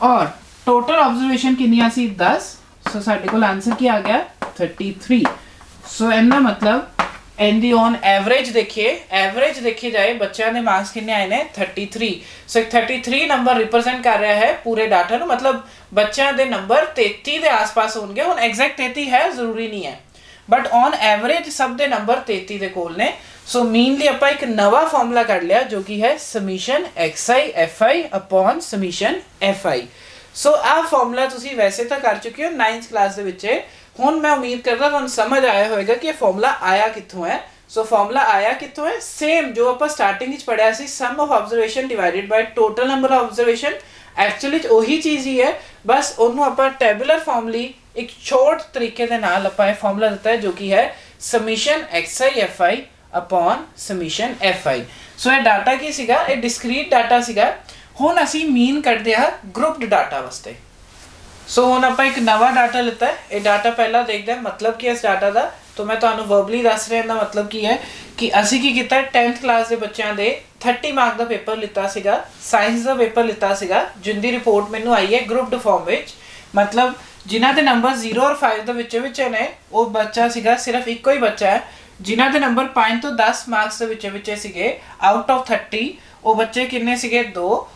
ਔਰ ਟੋਟਲ ਆਬਜ਼ਰਵੇਸ਼ਨ ਕਿੰਨੀਆਂ ਸੀ 10। ਸੋ ਸਾਡੇ ਕੋਲ ਆਨਸਰ ਕੀ ਆ ਗਿਆ 33। ਸੋ ਇਹਦਾ ਮਤਲਬ ਇਹਦੀ ਔਨ ਐਵਰੇਜ ਦੇਖੀ ਜਾਏ ਬੱਚਿਆਂ ਦੇ ਮਾਰਕਸ ਕਿੰਨੇ ਆਏ ਨੇ 33। ਸੋ 33 ਨੰਬਰ ਰਿਪਰੈਜ਼ੈਂਟ ਕਰ ਰਿਹਾ ਹੈ ਪੂਰੇ ਡਾਟਾ ਨੂੰ ਮਤਲਬ ਬੱਚਿਆਂ ਦੇ ਨੰਬਰ 33 ਦੇ ਆਸ-ਪਾਸ ਹੋਣਗੇ। ਹੁਣ ਐਗਜ਼ੈਕਟ 33 ਹੈ ਜ਼ਰੂਰੀ ਨਹੀਂ ਹੈ बट ऑन एवरेज सब दे नंबर 33 ਦੇ ਕੋਲ ਨੇ। सो मीनली ਆਪਾਂ ਇੱਕ ਨਵਾਂ ਫਾਰਮੂਲਾ ਕੱਢ ਲਿਆ ਜੋ ਕਿ ਹੈ summation xi fi upon summation fi। ਸੋ ਆਹ ਫਾਰਮੂਲਾ ਤੁਸੀਂ ਵੈਸੇ ਤਾਂ ਕਰ ਚੁੱਕੇ ਹੋ 9th ਕਲਾਸ ਦੇ ਵਿੱਚ। ਹੁਣ ਮੈਂ ਉਮੀਦ ਕਰਦਾ ਤੁਹਾਨੂੰ ਸਮਝ ਆਇਆ ਹੋਵੇਗਾ ਕਿ ਇਹ ਫਾਰਮੂਲਾ ਆਇਆ ਕਿੱਥੋਂ ਹੈ। ਸੋ ਫਾਰਮੂਲਾ ਆਇਆ ਕਿੱਥੋਂ ਹੈ, ਸੇਮ ਜੋ ਆਪਾਂ ਸਟਾਰਟਿੰਗ ਵਿੱਚ ਪੜਿਆ ਸੀ, sum of observation divided by total number of observation. Actually ਉਹੀ ਚੀਜ਼ ਹੀ ਹੈ, ਬਸ ਉਹਨੂੰ ਆਪਾਂ ਟੈਬੂਲਰ ਫਾਰਮ ਲਈ ਇੱਕ ਛੋਟ ਤਰੀਕੇ ਦੇ ਨਾਲ ਆਪਾਂ ਇਹ ਫਾਰਮੂਲਾ ਦਿੱਤਾ ਹੈ ਜੋ ਕਿ ਹੈ summation xi fi upon summation fi। ਸੋ ਇਹ ਡਾਟਾ ਕੀ ਸੀਗਾ, ਇਹ ਡਿਸਕ੍ਰੀਟ ਡਾਟਾ ਸੀਗਾ। ਹੁਣ ਅਸੀਂ ਮੀਨ ਕੱਢਦੇ ਹਾਂ ਗਰੁੱਪਡ ਡਾਟਾ ਵਾਸਤੇ। ਸੋ ਹੁਣ ਆਪਾਂ ਇੱਕ ਨਵਾਂ ਡਾਟਾ ਲਿੱਤਾ ਹੈ। ਇਹ ਡਾਟਾ ਪਹਿਲਾਂ ਦੇਖਦੇ ਹਾਂ ਮਤਲਬ ਕੀ ਹੈ ਇਸ ਡਾਟਾ ਦਾ। तो मैं ਤੁਹਾਨੂੰ ਵਰਬਲੀ ਦੱਸ ਰਿਹਾ, ਇਹਦਾ ਮਤਲਬ ਕੀ ਹੈ ਕਿ ਅਸੀਂ ਕੀ ਕੀਤਾ 10th ਕਲਾਸ ਦੇ ਬੱਚਿਆਂ ਦੇ 30 ਮਾਰਕ ਦਾ ਪੇਪਰ ਲਿੱਤਾ ਸੀਗਾ, ਸਾਇੰਸ ਦਾ ਪੇਪਰ ਲਿੱਤਾ ਸੀਗਾ, ਜਿੰਦੀ ਰਿਪੋਰਟ ਮੈਨੂੰ ਆਈ ਹੈ ਗਰੁੱਪਡ ਫਾਰਮ ਵਿੱਚ। ਮਤਲਬ ਜਿਨ੍ਹਾਂ ਦੇ ਨੰਬਰ 0 ਔਰ 5 ਦੇ ਵਿੱਚ ਨੇ ਉਹ ਬੱਚਾ ਸੀਗਾ, ਸਿਰਫ ਇੱਕੋ ਹੀ ਬੱਚਾ ਹੈ ਜਿਨ੍ਹਾਂ ਦੇ ਨੰਬਰ 5 ਤੋਂ 10 ਮਾਰਕਸ ਦੇ ਵਿੱਚ ਸੀਗੇ ਆਊਟ ਆਫ 30। ਉਹ ਬੱਚੇ ਕਿੰਨੇ ਸੀਗੇ 2।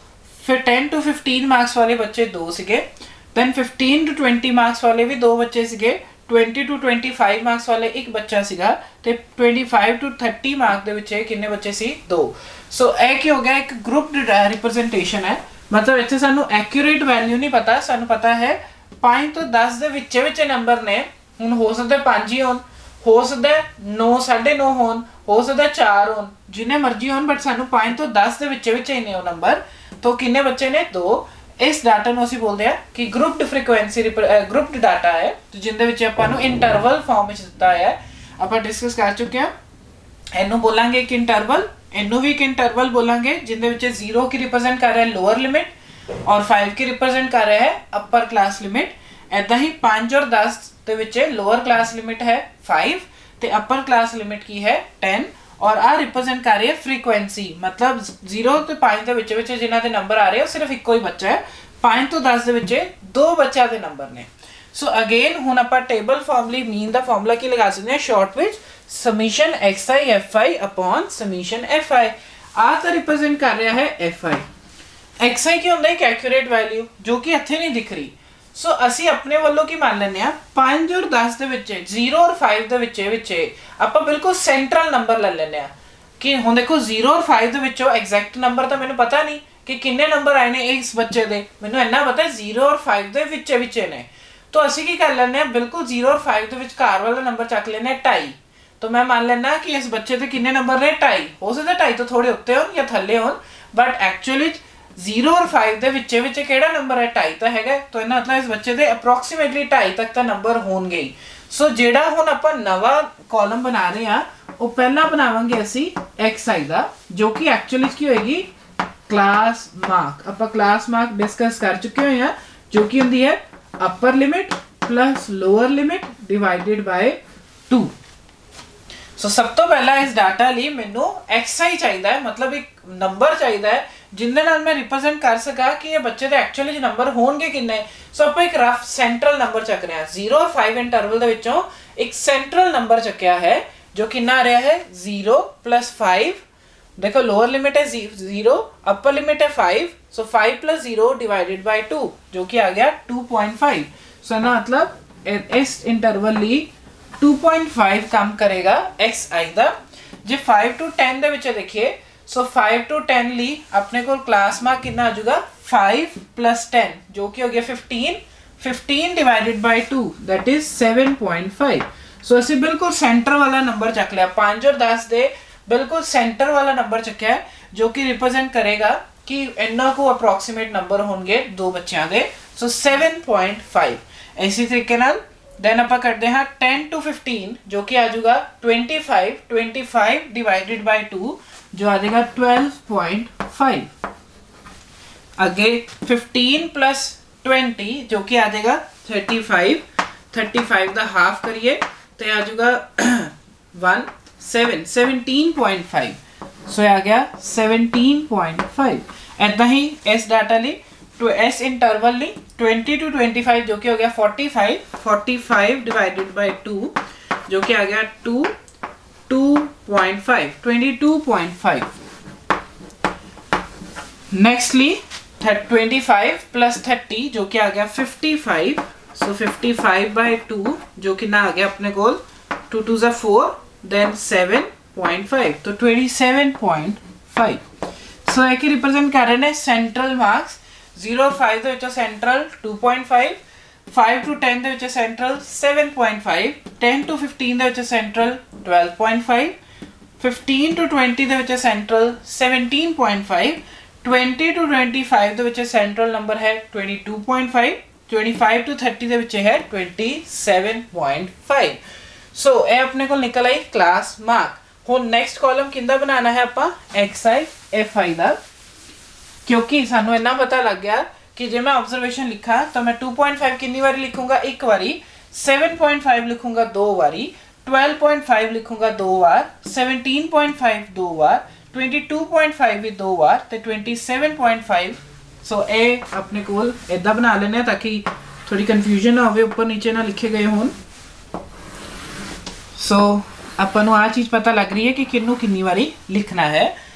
ਫਿਰ 10 to 15 ਮਾਰਕਸ ਵਾਲੇ ਬੱਚੇ 2 ਸੀਗੇ। ਦੈਨ 15 to 20 ਮਾਰਕਸ ਵਾਲੇ ਵੀ 2 ਬੱਚੇ ਸੀਗੇ। 20 to 25 ਮਾਰਕਸ ਵਾਲੇ ਇੱਕ ਬੱਚਾ ਸੀਗਾ ਤੇ 25 to 30 ਮਾਰਕ ਦੇ ਵਿੱਚ ਕਿੰਨੇ ਬੱਚੇ ਸੀ 2। ਸੋ ਇਹ ਕੀ ਹੋ ਗਿਆ, ਇੱਕ ਗਰੁੱਪ ਰਿਪਰੈਜ਼ੈਂਟੇਸ਼ਨ ਹੈ। ਮਤਲਬ ਇੱਥੇ ਸਾਨੂੰ ਐਕਿਊਰੇਟ ਵੈਲਿਊ ਨਹੀਂ ਪਤਾ, ਸਾਨੂੰ ਪਤਾ ਹੈ 5 ਤੋਂ 10 ਦੇ ਵਿੱਚ ਨੰਬਰ ਨੇ। ਹੁਣ ਹੋ ਸਕਦਾ 5 ਹੀ ਹੋਣ, ਹੋ ਸਕਦਾ 9 9.5 ਹੋਣ, ਹੋ ਸਕਦਾ 4 ਹੋਣ, ਜਿੰਨੇ ਮਰਜ਼ੀ ਹੋਣ, ਬਟ ਸਾਨੂੰ 5 ਤੋਂ 10 ਦੇ ਵਿੱਚ ਹੀ ਨੇ ਉਹ ਨੰਬਰ। तो किन्ने बच्चे ने 2। इस डाटा ਨੂੰ ਅਸੀਂ ਬੋਲਦੇ ਆ ਕਿ ਗਰੁੱਪਡ ਫ੍ਰੀਕੁਐਂਸੀ ਗਰੁੱਪਡ ਡਾਟਾ ਹੈ ਜਿੰਦੇ ਵਿੱਚ ਆਪਾਂ ਨੂੰ ਇੰਟਰਵਲ ਫਾਰਮ ਵਿੱਚ ਦਿੱਤਾ ਹੈ। ਆਪਾਂ ਡਿਸਕਸ ਕਰ ਚੁੱਕੇ ਆ। ਇਹਨੂੰ ਬੋਲਾਂਗੇ ਇੱਕ ਇੰਟਰਵਲ, ਇਹਨੂੰ ਵੀ ਇੱਕ ਇੰਟਰਵਲ ਬੋਲਾਂਗੇ ਜਿੰਦੇ ਵਿੱਚ 0 ਕੀ ਰਿਪਰੈਜ਼ੈਂਟ ਕਰ ਰਿਹਾ ਹੈ ਲੋਅਰ ਲਿਮਿਟ ਔਰ 5 ਕੀ ਰਿਪਰੈਜ਼ੈਂਟ ਕਰ ਰਿਹਾ ਹੈ ਅਪਰ ਕਲਾਸ ਲਿਮਿਟ। ਐਦਾਂ ਹੀ 5 ਔਰ 10 ਦੇ ਵਿੱਚ ਲੋਅਰ ਕਲਾਸ ਲਿਮਿਟ ਹੈ 5 ਤੇ ਅਪਰ ਕਲਾਸ ਲਿਮਿਟ ਕੀ ਹੈ 10। और आ रिप्रेजेंट कर रही है फ्रीक्वेंसी, मतलब 0 तो 5 ਦੇ ਵਿੱਚ ਜਿਨ੍ਹਾਂ ਦੇ ਨੰਬਰ ਆ ਰਹੇ ਹੋ ਸਿਰਫ ਇੱਕੋ ਹੀ ਬੱਚਾ ਹੈ। 5 ਤੋਂ 10 ਦੇ ਵਿੱਚ 2 ਬੱਚਿਆਂ ਦੇ ਨੰਬਰ ਨੇ। ਸੋ ਅਗੇਨ ਹੁਣ ਆਪਾਂ ਟੇਬਲ ਫਾਰਮ ਲਈ ਮੀਨ ਦਾ ਫਾਰਮੂਲਾ ਕੀ ਲਗਾ ਸਕਦੇ ਹਾਂ ਸ਼ਾਰਟ ਵਿੱਚ, ਸਮੀਸ਼ਨ xi fi upon summation fi। ਆ ਤਾਂ ਰਿਪਰੈਜ਼ੈਂਟ ਕਰ ਰਿਹਾ ਹੈ fi। xi ਕੀ ਹੁੰਦਾ ਹੈ, ਇੱਕ ਐਕਿਊਰੇਟ ਵੈਲਿਊ ਜੋ ਕਿ ਇੱਥੇ ਨਹੀਂ ਦਿਖ ਰਹੀ। ਸੋ ਅਸੀਂ ਆਪਣੇ ਵੱਲੋਂ ਕੀ ਮੰਨ ਲੈਂਦੇ ਆ 5 ਔਰ 10 ਦੇ ਵਿੱਚ 0 ਔਰ 5 ਦੇ ਵਿੱਚ ਆਪਾਂ ਬਿਲਕੁਲ ਸੈਂਟਰਲ ਨੰਬਰ ਲੈ ਲੈਂਦੇ ਆ ਕਿ ਹੁਣ ਦੇਖੋ 0 ਔਰ 5 ਦੇ ਵਿੱਚੋਂ ਐਗਜ਼ੈਕਟ ਨੰਬਰ ਤਾਂ ਮੈਨੂੰ ਪਤਾ ਨਹੀਂ ਕਿ ਕਿੰਨੇ ਨੰਬਰ ਆਏ ਨੇ ਇਸ ਬੱਚੇ ਦੇ, ਮੈਨੂੰ ਇੰਨਾ ਪਤਾ 0 ਔਰ 5 ਦੇ ਵਿੱਚ ਨੇ। ਤਾਂ ਅਸੀਂ ਕੀ ਕਰ ਲੈਂਦੇ ਆ ਬਿਲਕੁਲ 0 ਔਰ 5 ਦੇ ਵਿੱਚ ਘਰ ਵਾਲਾ ਨੰਬਰ ਚੱਕ ਲੈਂਦੇ ਆ 2.5। ਤਾਂ ਮੈਂ ਮੰਨ ਲੈਂਦਾ ਕਿ ਇਸ ਬੱਚੇ ਦੇ ਕਿੰਨੇ ਨੰਬਰ ਨੇ 2.5। ਹੋ ਸਕਦਾ 2.5 ਤੋਂ ਥੋੜੇ ਉੱਤੇ ਹੋਣ ਜਾਂ ਥੱਲੇ ਹੋਣ, ਬਟ ਐਕਚੁਅਲੀ 0 ਔਰ 5 ਦੇ ਵਿੱਚ ਕਿਹੜਾ ਨੰਬਰ ਹੈ 2.5 ਤਾਂ ਹੈਗਾ। ਤਾਂ ਇਹਨਾਂ ਮਤਲਬ ਇਸ ਬੱਚੇ ਦੇ ਅਪਰੋਕਸੀਮੇਟਲੀ 2.5 ਤੱਕ ਤਾਂ ਨੰਬਰ ਹੋਣਗੇ। ਸੋ ਜਿਹੜਾ ਹੁਣ ਆਪਾਂ ਨਵਾਂ ਕਾਲਮ ਬਣਾ ਰਹੇ ਆ ਉਹ ਪਹਿਲਾਂ ਬਣਾਵਾਂਗੇ ਅਸੀਂ xi ਦਾ, ਜੋ ਕਿ ਐਕਚੁਅਲੀ ਕੀ ਹੋਏਗੀ ਕਲਾਸ ਮਾਰਕ। ਆਪਾਂ ਕਲਾਸ ਮਾਰਕ ਡਿਸਕਸ ਕਰ ਚੁੱਕੇ ਹੋਏ ਆ ਜੋ ਕਿ ਹੁੰਦੀ ਹੈ upper limit plus lower limit divided by 2। ਸੋ ਸਭ ਤੋਂ ਪਹਿਲਾਂ ਇਸ ਡਾਟਾ ਲਈ ਮੈਨੂੰ xi ਚਾਹੀਦਾ ਹੈ, ਮਤਲਬ ਇੱਕ ਨੰਬਰ ਚਾਹੀਦਾ ਹੈ ਜਿੰਦੇ ਨਾਲ ਮੈਂ ਰਿਪਰੈਜ਼ੈਂਟ ਕਰ ਸਕਾਂ ਕਿ ਇਹ ਬੱਚੇ ਦੇ ਐਕਚੁਅਲੀ ਜੋ ਨੰਬਰ ਹੋਣਗੇ ਕਿੰਨੇ। ਸੋ ਆਪਾਂ ਇੱਕ ਰਫ ਸੈਂਟਰਲ ਨੰਬਰ ਚੱਕ ਰਹੇ ਹਾਂ 0 ਔਰ 5 ਇੰਟਰਵਲ ਦੇ ਵਿੱਚੋਂ ਇੱਕ ਸੈਂਟਰਲ ਨੰਬਰ ਚੱਕਿਆ ਹੈ ਜੋ ਕਿੰਨਾ ਆ ਰਿਹਾ ਹੈ 0 + 5। देखो लोअर लिमिट है 0, अपर लिमिट है 5, सो 5 + 0 डिवाइडेड बाय 2 जो कि आ गया 2.5। सो ना मतलब इस इंटरवल ली 2.5 काम करेगा xi ਦਾ। ਜੇ 5 to 10 ਦੇ ਵਿੱਚ ਦੇਖੀਏ सो 5 to 10 ਲਈ ਆਪਣੇ ਕੋਲ ਕਲਾਸ ਮਾਰਕ ਕਿੰਨਾ ਆ ਜਾਊਗਾ 5 + 10 ਜੋ ਕਿ ਹੋ ਗਿਆ 15। 15 डिवाइडेड बाय 2 दैट इज 7.5। सो ਅਸੀਂ ਬਿਲਕੁਲ ਸੈਂਟਰ ਵਾਲਾ ਨੰਬਰ ਚੱਕ ਲਿਆ 5 ਔਰ 10 ਦੇ ਬਿਲਕੁਲ ਸੈਂਟਰ ਵਾਲਾ ਨੰਬਰ ਚੱਕਿਆ ਜੋ ਕਿ ਰਿਪਰੈਜ਼ੈਂਟ ਕਰੇਗਾ ਕਿ ਇੰਨਾ ਕੋ ਅਪਰੋਕਸੀਮੇਟ ਨੰਬਰ ਹੋਣਗੇ ਦੋ ਬੱਚਿਆਂ ਦੇ। ਸੋ 7.5। ਇਸੇ ਤਰੀਕੇ ਨਾਲ ਦੈਨ ਆਪਾਂ ਕਰਦੇ ਹਾਂ 10 to 15 ਜੋ ਕਿ ਆ ਜਾਊਗਾ 25 डिवाइडेड बाय 2 जो आ जाएगा 12.5। आगे 15 + 20 जो कि आ जाएगा 35 का हाफ करिए तो आ जाएगा 17.5। सो आ गया 17.5। ऐदा ही इस डाटा ली तो इस इंटरवल ली 20 to 25 जो कि हो गया 45 डिवाइडेड बाय 2 जो कि आ गया 22.5। नेक्स्टली 25 + 30 जो कि आ गया 55। सो 55 बाय 2 जो कि ना आ गया अपने को 2 2 ज़ा 4 then 7.5 तो 27.5 सो एक रिप्रेजेंट कर रहे हैं सेंट्रल मार्क्स 0 और 5 ਦੇ ਵਿੱਚੋਂ ਸੈਂਟਰਲ 2.5 5 to 10 ਦੇ ਵਿੱਚ ਸੈਂਟਰਲ 7.5 10 to 15 ਦੇ ਵਿੱਚ ਸੈਂਟਰਲ 12.5 15 to 20 ਦੇ ਵਿੱਚ ਸੈਂਟਰਲ 17.5 20 to 25 ਦੇ ਵਿੱਚ ਸੈਂਟਰਲ ਨੰਬਰ ਹੈ 22.5 25 to 30 ਦੇ ਵਿੱਚ ਹੈ 27.5 ਸੋ ਇਹ ਆਪਣੇ ਕੋਲ ਨਿਕਲ ਆਈ ਕਲਾਸ ਮਾਰਕ ਹੁਣ ਨੈਕਸਟ ਕਾਲਮ ਕਿੰਦਾ ਬਣਾਉਣਾ ਹੈ ਆਪਾਂ XI FI ਦਾ क्योंकि सानू इतना पता लग गया कि जे मैं ऑब्जर्वेशन लिखा तो मैं 2.5 कितनी बारी लिखूंगा एक बारी 7.5 लिखूंगा दो बारी 12.5 लिखूंगा दो बार 17.5 दो बार 22.5 भी दो बार ते 27.5 सो ए अपने कोल इदा बना लेने ताकि थोड़ी कंफ्यूजन ना होवे ऊपर नीचे ना लिखे गए होन सो अपन आ चीज पता लग रही है कि किन्नू कितनी बारी लिखना है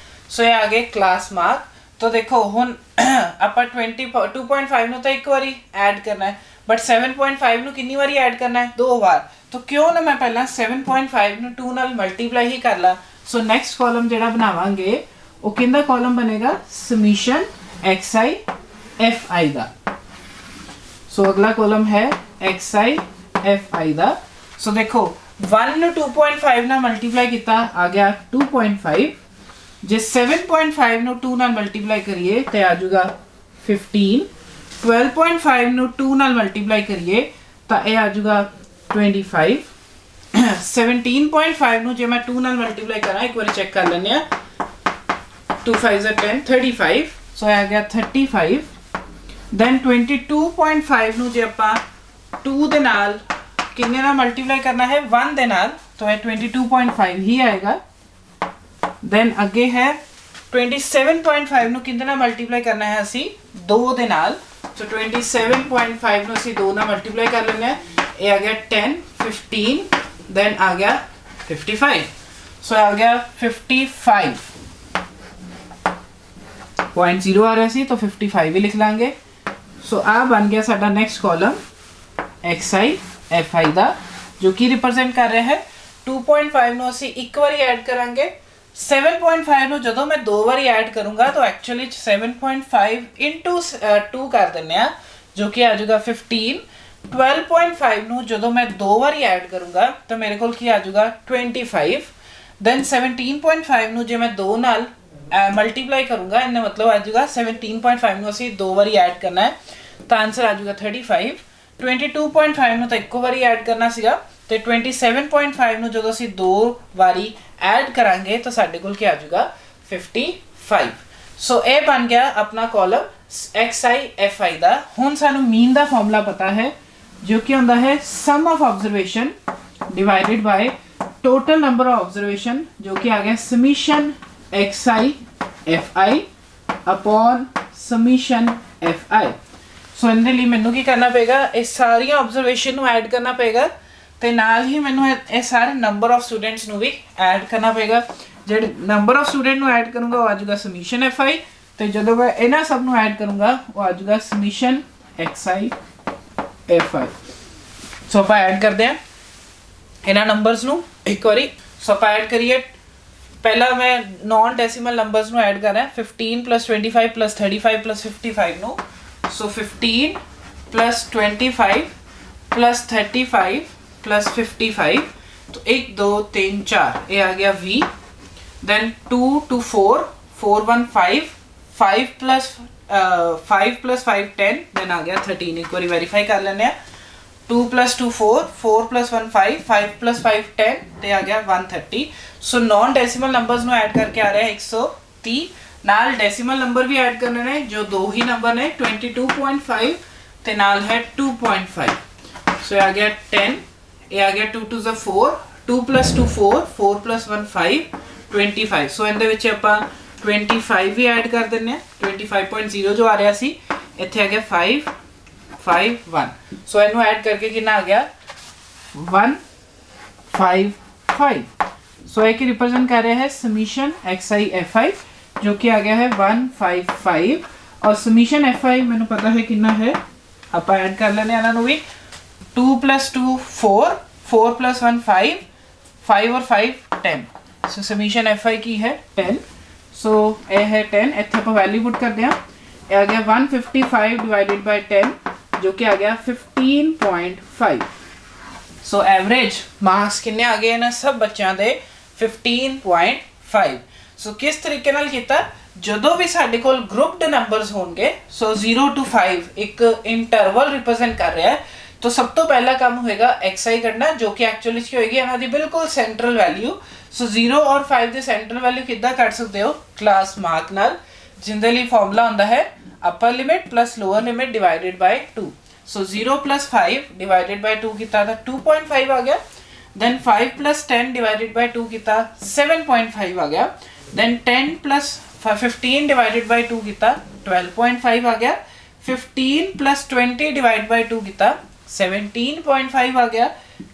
सो ये आगे क्लास मार्क तो देखो हुन ਆਪਾਂ 2.5 ਨੂੰ ਤਾਂ ਇੱਕ ਵਾਰੀ ਐਡ ਕਰਨਾ ਹੈ ਬਟ 7.5 ਨੂੰ ਕਿੰਨੀ ਵਾਰੀ ਐਡ ਕਰਨਾ ਹੈ ਦੋ ਵਾਰ तो क्यों ना मैं पहला 7.5 ਨੂੰ 2 ਨਾਲ ਮਲਟੀਪਲਾਈ ਹੀ ਕਰ ਲਾ ਸੋ ਨੈਕਸਟ ਕਾਲਮ ਜਿਹੜਾ ਬਣਾਵਾਂਗੇ ਉਹ ਕਿੰਦਾ ਕਾਲਮ ਬਣੇਗਾ ਸਮੀਸ਼ਨ xi fi ਦਾ ਸੋ ਅਗਲਾ ਕਾਲਮ ਹੈ xi fi ਦਾ ਸੋ ਦੇਖੋ 1 ਨੂੰ 2.5 ਨਾਲ ਮਲਟੀਪਲਾਈ ਕੀਤਾ ਆ ਗਿਆ 2.5 जे 7.5 ਨੂੰ 2 ਨਾਲ ਮਲਟੀਪਲਾਈ ਕਰੀਏ ਤੇ ਆ ਜਾਊਗਾ 15 12.5 ਨੂੰ 2 ਨਾਲ ਮਲਟੀਪਲਾਈ ਕਰੀਏ ਤਾਂ ਇਹ ਆ ਜਾਊਗਾ 25 17.5 ਨੂੰ ਜੇ ਮੈਂ 2 ਨਾਲ ਮਲਟੀਪਲਾਈ ਕਰਾਂ ਇੱਕ ਵਾਰੀ ਚੈੱਕ ਕਰ ਲੈਂਦੇ ਆ 2 5 10 35 ਸੋ ਇਹ ਆ ਗਿਆ 35 then 22.5 ਨੂੰ ਜੇ ਆਪਾਂ 2 ਦੇ ਨਾਲ ਕਿੰਨੇ ਨਾਲ ਮਲਟੀਪਲਾਈ ਕਰਨਾ ਹੈ 1 ਦੇ ਨਾਲ ਤਾਂ ਇਹ 22.5 ਹੀ ਆਏਗਾ then ਅੱਗੇ ਹੈ 27.5 ਨੂੰ ਕਿੰਨੇ ਨਾਲ ਮਲਟੀਪਲਾਈ ਕਰਨਾ ਹੈ ਅਸੀਂ 2 ਦੇ ਨਾਲ ਸੋ 27.5 ਨੂੰ ਅਸੀਂ 2 ਨਾਲ ਮਲਟੀਪਲਾਈ ਕਰ ਲੈਣਾ ਹੈ ਇਹ ਆ ਗਿਆ 10 15 then ਆ ਗਿਆ 55 ਸੋ ਆ ਗਿਆ 55.0 ਆ ਰਿਹਾ ਸੀ ਤਾਂ 55 ਵੀ ਲਿਖ ਲਾਂਗੇ ਸੋ ਆ ਬਣ ਗਿਆ ਸਾਡਾ ਨੈਕਸਟ ਕਾਲਮ XI FI ਦਾ ਜੋ ਕਿ ਰਿਪਰੈਜ਼ੈਂਟ ਕਰ ਰਿਹਾ ਹੈ 2.5 ਨੂੰ ਅਸੀਂ ਇੱਕ ਵਾਰੀ ਐਡ ਕਰਾਂਗੇ 7.5 ਨੂੰ ਜਦੋਂ ਮੈਂ ਦੋ ਵਾਰੀ ਐਡ ਕਰੂੰਗਾ ਤਾਂ ਐਕਚੁਅਲੀ 7.5 into 2 ਕਰ ਦਿੰਨੇ ਆ ਜੋ ਕਿ ਆ ਜਾਊਗਾ 15 12.5 ਨੂੰ ਜਦੋਂ ਮੈਂ ਦੋ ਵਾਰੀ ਐਡ ਕਰੂੰਗਾ ਤਾਂ ਮੇਰੇ ਕੋਲ ਕੀ ਆ ਜਾਊਗਾ 25 then 17.5 ਨੂੰ ਜੇ ਮੈਂ ਦੋ ਨਾਲ ਮਲਟੀਪਲਾਈ ਕਰੂੰਗਾ ਇਹਦਾ ਮਤਲਬ ਆ ਜਾਊਗਾ 17.5 ਨੂੰ ਅਸੀਂ ਦੋ ਵਾਰੀ ਐਡ ਕਰਨਾ ਹੈ ਤਾਂ ਆਨਸਰ ਆ ਜਾਊਗਾ 35 22.5 ਨੂੰ ਤਾਂ ਇੱਕੋ ਵਾਰੀ ਐਡ ਕਰਨਾ ਸੀਗਾ ਤੇ 27.5 ਨੂੰ ਜਦੋਂ ਅਸੀਂ ਦੋ ਵਾਰੀ ਐਡ ਕਰਾਂਗੇ ਤਾਂ ਸਾਡੇ ਕੋਲ ਕੀ ਆ ਜਾਊਗਾ 55 ਸੋ ਇਹ ਬਣ ਗਿਆ ਆਪਣਾ ਕਾਲਮ XI FI ਦਾ ਹੁਣ ਸਾਨੂੰ ਮੀਨ ਦਾ ਫਾਰਮੂਲਾ ਪਤਾ ਹੈ ਜੋ ਕਿ ਹੁੰਦਾ ਹੈ sum of observation divided by total number of observation ਜੋ ਕਿ ਆ ਗਿਆ summation XI FI upon summation FI so ਇਹਦੇ ਲਈ ਮੈਨੂੰ ਕੀ ਕਰਨਾ ਪਏਗਾ ਇਹ ਸਾਰੀਆਂ ਆਬਜ਼ਰਵੇਸ਼ਨ ਨੂੰ ਐਡ ਕਰਨਾ ਪਏਗਾ ਤੇ ਨਾਲ ਹੀ ਮੈਨੂੰ ਇਹ ਸਾਰੇ ਨੰਬਰ ਆਫ ਸਟੂਡੈਂਟਸ ਨੂੰ ਵੀ ਐਡ ਕਰਨਾ ਪਏਗਾ ਜਿਹੜੇ ਨੰਬਰ ਆਫ ਸਟੂਡੈਂਟ ਨੂੰ ਐਡ ਕਰੂੰਗਾ ਉਹ ਆ ਜਾਊਗਾ ਸਮੀਸ਼ਨ FI ਤੇ ਜਦੋਂ ਮੈਂ ਇਹਨਾਂ ਸਭ ਨੂੰ ਐਡ ਕਰੂੰਗਾ ਉਹ ਆ ਜਾਊਗਾ ਸਮੀਸ਼ਨ XI FI ਸੋ ਆਪਾਂ ਐਡ ਕਰਦੇ ਹਾਂ ਇਹਨਾਂ ਨੰਬਰਸ ਨੂੰ ਇੱਕ ਵਾਰੀ ਸੋ ਆਪਾਂ ਐਡ ਕਰੀਏ ਪਹਿਲਾ ਮੈਂ ਨॉन ਡੈਸੀਮਲ ਨੰਬਰਸ ਨੂੰ ਐਡ ਕਰ ਰਿਹਾ 15 25 35 55 ਨੂੰ ਸੋ 15 25 35 plus 55 तो 1 2 3 4 ये आ गया V then 2 to 4 4 1 5 5 plus 5 plus 5 10 then आ गया 13 एक बार वेरीफाई कर लेने 2 plus 2 4 4 plus 1 5 5 plus 5 10 ते आ गया 130 सो नॉन डेसिमल नंबर्स नु ऐड करके आ रहा है 130 नाल डेसिमल नंबर भी ऐड करने ने जो दो ही नंबर ने 22.5 ते नाल है 2.5 सो आ गया 10 ये आ गया 2 2 ज़ा 4 2 plus 2 4 4 plus 1 5 25 ਸੋ ਇਹਦੇ ਵਿੱਚ ਆਪਾਂ 25 ਵੀ ਐਡ ਕਰ ਦਿੰਨੇ ਆ 25.0 ਜੋ ਆ ਰਿਹਾ ਸੀ ਇੱਥੇ ਆ ਗਿਆ 5 5 1 ਸੋ ਇਹਨੂੰ ਐਡ ਕਰਕੇ ਕਿੰਨਾ ਆ ਗਿਆ 155 सो एक रिप्रेजेंट कर रहा है समीशन XI FI जो कि आ गया है 155 और समीशन FI मैंने पता है कितना है आप ऐड कर लेने आना भी 2 + 2 4 4 + 1 5 5 और 5 10। सो सबमिशन FI की है 10। सो ये है 10, इत्थे ਆਪਾਂ वैल्यू पुट करते हैं, ये आ गया 155 डिवाइडेड बाय 10 जो कि आ गया 15.5। सो एवरेज मार्क्स किन्ने आ गए ना सब बच्चों के 15.5। सो किस तरीके नाल कीता, ਜਦੋਂ भी साडे कोल ग्रुप्ड नंबर्स होंगे, सो 0 to 5 एक इंटरवल रिप्रेजेंट कर रहा है, तो सब तो पहला काम होएगा XI करना, जो कि एक्चुअली की होएगी इन्हां दी बिल्कुल सेंट्रल वैल्यू। सो 0 और 5 दे सेंट्रल वैल्यू किद्दां कढ सकते हो, क्लास मार्क नाल, जिंदे लई फार्मूला हुंदा है upper limit plus lower limit divided by 2। So 0 + 5 divided by 2 कितना था 2.5 आ गया। देन 5 + 10 डिवाइडेड बाय 2 कितना 7.5 आ गया। देन 10 + 15 डिवाइडेड बाय 2 कितना 12.5 आ गया। 15 + 20 डिवाइड बाय 2 कितना 17.5 आ गया।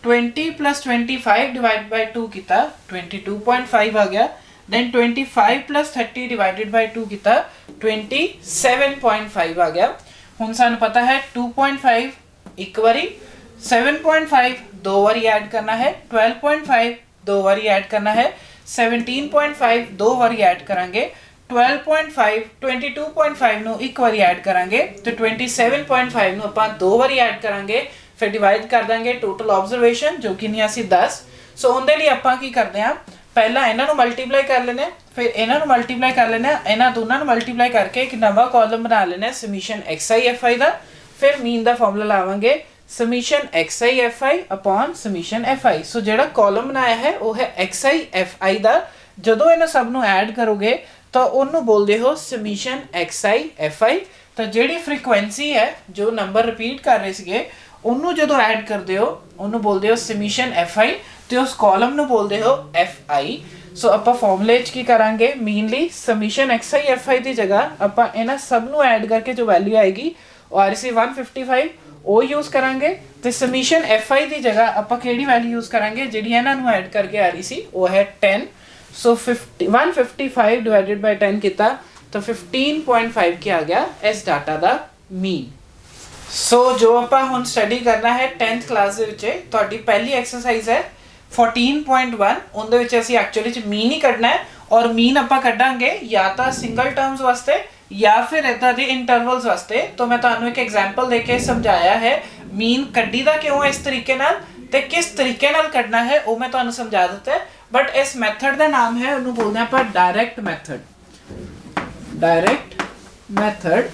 20 + 25 डिवाइड बाय 2 कितना 22.5 आ गया। देन 25 + 30 डिवाइडेड बाय 2 कितना 27.5 आ गया। हुण सानू पता है 2.5 एक बारी, 7.5 दो बारी ऐड करना है, 12.5 दो बारी ऐड करना है, 17.5 दो बारी ऐड करांगे, 12.5 22.5 ਨੂੰ ਇੱਕ ਵਾਰੀ ਐਡ ਕਰਾਂਗੇ ਤੇ 27.5 ਨੂੰ ਆਪਾਂ ਦੋ ਵਾਰੀ ਐਡ ਕਰਾਂਗੇ, ਫਿਰ ਡਿਵਾਈਡ ਕਰ ਦਾਂਗੇ ਟੋਟਲ ਆਬਜ਼ਰਵੇਸ਼ਨ ਜੋ ਕਿ ਨਹੀਂ ਅਸੀਂ 10। ਸੋ ਉਹਦੇ ਲਈ ਆਪਾਂ ਕੀ ਕਰਦੇ ਆ, ਪਹਿਲਾਂ ਇਹਨਾਂ ਨੂੰ ਮਲਟੀਪਲਾਈ ਕਰ ਲੈਣੇ, ਫਿਰ ਇਹਨਾਂ ਨੂੰ ਮਲਟੀਪਲਾਈ ਕਰ ਲੈਣੇ, ਇਹਨਾਂ ਦੋਨਾਂ ਨੂੰ ਮਲਟੀਪਲਾਈ ਕਰਕੇ ਇੱਕ ਨਵਾਂ ਕਾਲਮ ਬਣਾ ਲੈਣਾ ਸਮੀਸ਼ਨ XI FI ਦਾ। ਫਿਰ ਮੀਨ ਦਾ ਫਾਰਮੂਲਾ ਲਾਵਾਂਗੇ ਸਮੀਸ਼ਨ XI FI upon summation FI। ਸੋ ਜਿਹੜਾ ਕਾਲਮ ਬਣਾਇਆ ਹੈ ਉਹ ਹੈ XI FI ਦਾ। ਜਦੋਂ ਇਹਨਾਂ ਸਭ ਨੂੰ ਐਡ ਕਰੋਗੇ ਤਾਂ ਉਹਨੂੰ ਬੋਲਦੇ ਹੋ ਸਮੀਸ਼ਨ XI FI। ਤਾਂ ਜਿਹੜੀ ਫ੍ਰੀਕੁਐਂਸੀ ਹੈ ਜੋ ਨੰਬਰ ਰਿਪੀਟ ਕਰ ਰਹੇ ਸੀਗੇ ਉਹਨੂੰ ਜਦੋਂ ਐਡ ਕਰਦੇ ਹੋ ਉਹਨੂੰ ਬੋਲਦੇ ਹੋ ਸਮੀਸ਼ਨ FI ਤੇ ਉਸ ਕਾਲਮ ਨੂੰ ਬੋਲਦੇ ਹੋ FI। ਸੋ ਆਪਾਂ ਫਾਰਮੂਲੇ 'ਚ ਕੀ ਕਰਾਂਗੇ, ਮੇਨਲੀ ਸਮੀਸ਼ਨ XI FI ਦੀ ਜਗ੍ਹਾ ਆਪਾਂ ਇਹਨਾਂ ਸਭ ਨੂੰ ਐਡ ਕਰਕੇ ਜੋ ਵੈਲਿਊ ਆਏਗੀ ਉਹ ਆ ਰਹੀ ਸੀ 155 ਉਹ ਯੂਜ਼ ਕਰਾਂਗੇ, ਤੇ ਸਮੀਸ਼ਨ FI ਦੀ ਜਗ੍ਹਾ ਆਪਾਂ ਕਿਹੜੀ ਵੈਲਿਊ ਯੂਜ਼ ਕਰਾਂਗੇ ਜਿਹੜੀ ਇਹਨਾਂ ਨੂੰ ਐਡ ਕਰਕੇ ਆ ਰਹੀ ਸੀ ਉਹ ਹੈ 10। सो 155 डिवाइडेड बाय 10 कितना तो 15.5 क्या आ गया इस डाटा ਦਾ मीन। सो जो ਆਪਾਂ ਹੁਣ ਸਟੱਡੀ ਕਰਨਾ ਹੈ 10th ਕਲਾਸ ਦੇ ਵਿੱਚ, ਤੁਹਾਡੀ ਪਹਿਲੀ ਐਕਸਰਸਾਈਜ਼ ਹੈ 14.1। ਉਹਦੇ ਵਿੱਚ ਅਸੀਂ ਐਕਚੁਅਲੀ ਚ ਮੀਨ ਹੀ ਕੱਢਣਾ ਹੈ, ਔਰ ਮੀਨ ਆਪਾਂ ਕੱਢਾਂਗੇ ਜਾਂ ਤਾਂ ਸਿੰਗਲ ਟਰਮਸ ਵਾਸਤੇ ਜਾਂ ਫਿਰ ਇਦਾਂ ਦੇ ਇੰਟਰਵਲਸ ਵਾਸਤੇ। ਤਾਂ ਮੈਂ ਤੁਹਾਨੂੰ ਇੱਕ ਐਗਜ਼ਾਮਪਲ ਦੇ ਕੇ ਸਮਝਾਇਆ ਹੈ ਮੀਨ ਕੱਢੀ ਦਾ ਕਿਉਂ ਇਸ ਤਰੀਕੇ ਨਾਲ ਤੇ ਕਿਸ ਤਰੀਕੇ ਨਾਲ ਕੱਢਣਾ ਹੈ ਉਹ ਮੈਂ ਤੁਹਾਨੂੰ ਸਮਝਾ ਦਿੱਤਾ ਹੈ। बट इस मैथड का नाम है उन्होंने बोलते हैं आप direct method. Direct method.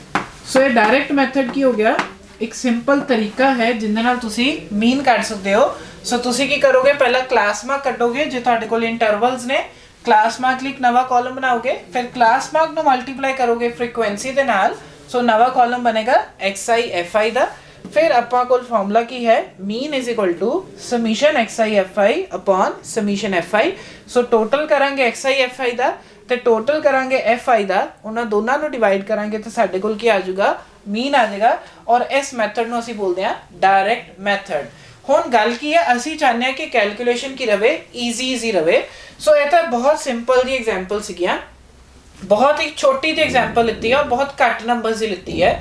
So ये डायरेक्ट मैथड की हो गया एक सिंपल तरीका है जिंदे नाल तुसी मीन कढ सकते हो। सो तुसी की करोगे, पहला क्लास मार्क कटोगे जो तुहाडे कोल इंटरवल्स ने, क्लास मार्क लिए एक नवा कॉलम बनाओगे, फिर क्लास मार्क नू मल्टीप्लाई करोगे फ्रीक्वेंसी दे नाल। सो नवा कॉलम बनेगा XI FI दा। फिर ਆਪਾਂ ਕੋਲ ਫਾਰਮੂਲਾ ਕੀ ਹੈ, mean is equal to summation XI FI upon summation FI। So total ਕਰਾਂਗੇ XI FI ਦਾ ਤੇ ਟੋਟਲ ਕਰਾਂਗੇ FI ਦਾ, ਉਹਨਾਂ ਦੋਨਾਂ ਨੂੰ ਡਿਵਾਈਡ ਕਰਾਂਗੇ ਤੇ ਸਾਡੇ ਕੋਲ ਕੀ ਆ ਜਾਊਗਾ, ਮੀਨ ਆ ਜਾਏਗਾ। ਔਰ ਇਸ ਮੈਥਡ ਨੂੰ ਅਸੀਂ ਬੋਲਦੇ ਹਾਂ ਡਾਇਰੈਕਟ ਮੈਥਡ। ਹੁਣ ਗੱਲ ਕੀ ਹੈ, ਅਸੀਂ ਚਾਹੁੰਦੇ ਹਾਂ ਕਿ ਕੈਲਕੂਲੇਸ਼ਨ ਕੀ ਰਵੇ, ਈਜ਼ੀ ਰਵੇ। ਸੋ ਇਹ ਤਾਂ ਬਹੁਤ ਸਿੰਪਲ ਦੀ ਐਗਜ਼ਾਮਪਲ ਸੀਗੀਆਂ, ਬਹੁਤ ਹੀ ਛੋਟੀ ਜਿਹੀ ਐਗਜ਼ਾਮਪਲ ਲਿੱਤੀ ਹੈ, ਬਹੁਤ ਘੱਟ ਨੰਬਰਸ ਦੀ ਲਿੱਤੀ ਹੈ।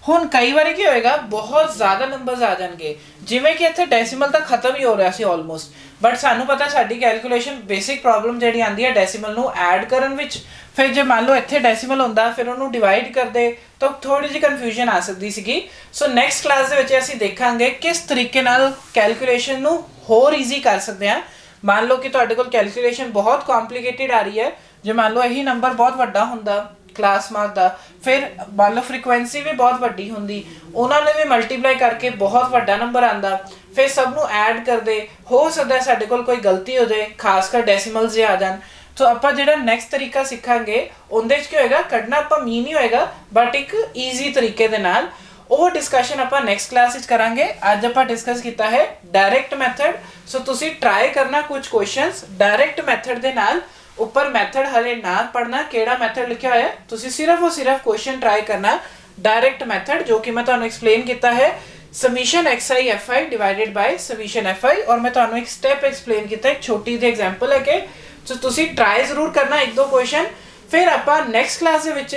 ਹੁਣ ਕਈ ਵਾਰੀ ਕੀ ਹੋਏਗਾ, ਬਹੁਤ ਜ਼ਿਆਦਾ ਨੰਬਰਸ ਆ ਜਾਣਗੇ, ਜਿਵੇਂ ਕਿ ਇੱਥੇ ਡੈਸੀਮਲ ਤਾਂ ਖਤਮ ਹੀ ਹੋ ਰਿਹਾ ਸੀ ਆਲਮੋਸਟ, ਬਟ ਸਾਨੂੰ ਪਤਾ ਸਾਡੀ ਕੈਲਕੂਲੇਸ਼ਨ ਬੇਸਿਕ ਪ੍ਰੋਬਲਮ ਜਿਹੜੀ ਆਉਂਦੀ ਹੈ ਡੈਸੀਮਲ ਨੂੰ ਐਡ ਕਰਨ ਵਿੱਚ। ਫਿਰ ਜੇ ਮੰਨ ਲਓ ਇੱਥੇ ਡੈਸੀਮਲ ਹੁੰਦਾ ਫਿਰ ਉਹਨੂੰ ਡਿਵਾਈਡ ਕਰਦੇ ਤਾਂ ਥੋੜੀ ਜਿਹੀ ਕਨਫਿਊਜ਼ਨ ਆ ਸਕਦੀ ਸੀਗੀ। ਸੋ ਨੈਕਸਟ ਕਲਾਸ ਦੇ ਵਿੱਚ ਅਸੀਂ ਦੇਖਾਂਗੇ ਕਿਸ ਤਰੀਕੇ ਨਾਲ ਕੈਲਕੂਲੇਸ਼ਨ ਨੂੰ ਹੋਰ ਈਜ਼ੀ ਕਰ ਸਕਦੇ ਹਾਂ। ਮੰਨ ਲਓ ਕਿ ਤੁਹਾਡੇ ਕੋਲ ਕੈਲਕੂਲੇਸ਼ਨ ਬਹੁਤ ਕੰਪਲਿਕੇਟਿਡ ਆ ਰਹੀ ਹੈ, ਜੇ ਮੰਨ ਲਓ ਇਹੀ ਨੰਬਰ ਬਹੁਤ ਵੱਡਾ ਹੁੰਦਾ क्लास मार्क का, फिर मान लो फ्रीक्वेंसी भी बहुत वड्डी होंदी, उन्होंने भी मल्टीप्लाई करके बहुत वड्डा नंबर आंदा, फिर सब नू ऐड कर दे, हो सकता है साडे कोल कोई गलती हो जाए, खासकर डेसिमल्स जे आ जान। तो आपां जिहड़ा नैक्सट तरीका सिखांगे उहदे च की होएगा, कढना आपां मीन ही होएगा बट एक ईजी तरीके दे नाल। ਉਹ डिस्कशन ਆਪਾਂ ਨੈਕਸਟ ਕਲਾਸ ਵਿੱਚ ਕਰਾਂਗੇ। ਅੱਜ ਆਪਾਂ ਡਿਸਕਸ ਕੀਤਾ ਹੈ ਡਾਇਰੈਕਟ ਮੈਥਡ। ਸੋ ਤੁਸੀਂ ਟਰਾਈ ਕਰਨਾ ਕੁਝ ਕੁਐਸਚਨਸ ਡਾਇਰੈਕਟ ਮੈਥਡ ਦੇ ਨਾਲ। ਉੱਪਰ ਮੈਥਡ ਹਲੇ ਨਾ ਪੜਨਾ ਕਿਹੜਾ ਮੈਥਡ ਲਿਖਿਆ ਹੋਇਆ, ਤੁਸੀਂ ਸਿਰਫ ਕੁਐਸਚਨ ਟਰਾਈ ਕਰਨਾ ਡਾਇਰੈਕਟ ਮੈਥਡ, ਜੋ ਕਿ ਮੈਂ ਤੁਹਾਨੂੰ ਐਕਸਪਲੇਨ ਕੀਤਾ ਹੈ summation XI FI divided by summation FI। ਔਰ ਮੈਂ ਤੁਹਾਨੂੰ ਇੱਕ ਸਟੈਪ ਐਕਸਪਲੇਨ ਕੀਤਾ ਇੱਕ ਛੋਟੀ ਜਿਹੀ ਐਗਜ਼ਾਮਪਲ ਹੈ ਕਿ ਸੋ ਤੁਸੀਂ ਟਰਾਈ ਜ਼ਰੂਰ ਕਰਨਾ ਇੱਕ ਦੋ ਕੁਐਸਚਨ। ਫਿਰ ਆਪਾਂ ਨੈਕਸਟ ਕਲਾਸ ਦੇ ਵਿੱਚ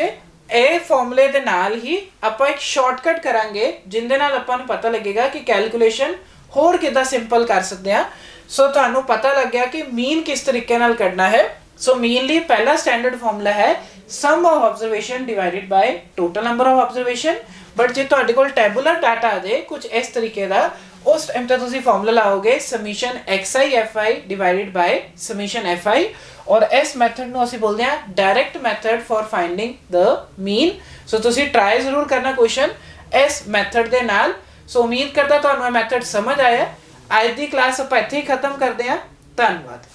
ਇਹ ਫਾਰਮੂਲੇ ਦੇ ਨਾਲ ਹੀ ਆਪਾਂ ਇੱਕ ਸ਼ਾਰਟਕਟ ਕਰਾਂਗੇ, ਜਿੰਦੇ ਨਾਲ ਆਪਾਂ ਨੂੰ ਪਤਾ ਲੱਗੇਗਾ ਕਿ ਕੈਲਕੂਲੇਸ਼ਨ ਹੋਰ ਕਿੱਦਾਂ ਸਿੰਪਲ ਕਰ ਸਕਦੇ ਆ। ਸੋ ਤੁਹਾਨੂੰ ਪਤਾ ਲੱਗ ਗਿਆ ਕਿ ਮੀਨ ਕਿਸ ਤਰੀਕੇ ਨਾਲ ਕੱਢਣਾ ਹੈ। ਸੋ ਮੀਨ ਲਈ ਪਹਿਲਾ ਸਟੈਂਡਰਡ ਫਾਰਮੂਲਾ ਹੈ sum of observation divided by total number of observation. But ਜੇ ਤੁਹਾਡੇ ਕੋਲ ਟੈਬੂਲਰ ਡਾਟਾ ਆ ਜਾਏ ਕੁਝ ਇਸ ਤਰੀਕੇ ਦਾ, ਉਸ ਟਾਈਮ ਤੇ ਤੁਸੀਂ ਫਾਰਮੂਲਾ ਲਾਓਗੇ summation xi fi divided by summation fi। ਔਰ ਇਸ ਮੈਥਡ ਨੂੰ ਅਸੀਂ ਬੋਲਦੇ ਹਾਂ direct method for finding the mean. So ਤੁਸੀਂ ਟਰਾਈ ਜ਼ਰੂਰ ਕਰਨਾ ਕੁਐਸਚਨ ਇਸ ਮੈਥਡ ਦੇ ਨਾਲ। ਸੋ ਉਮੀਦ ਕਰਦਾ ਤੁਹਾਨੂੰ ਇਹ ਮੈਥਡ ਸਮਝ ਆਇਆ। ਅੱਜ ਦੀ ਕਲਾਸ ਆਪਾਂ ਇੱਥੇ ਹੀ ਖਤਮ ਕਰਦੇ ਹਾਂ। ਧੰਨਵਾਦ।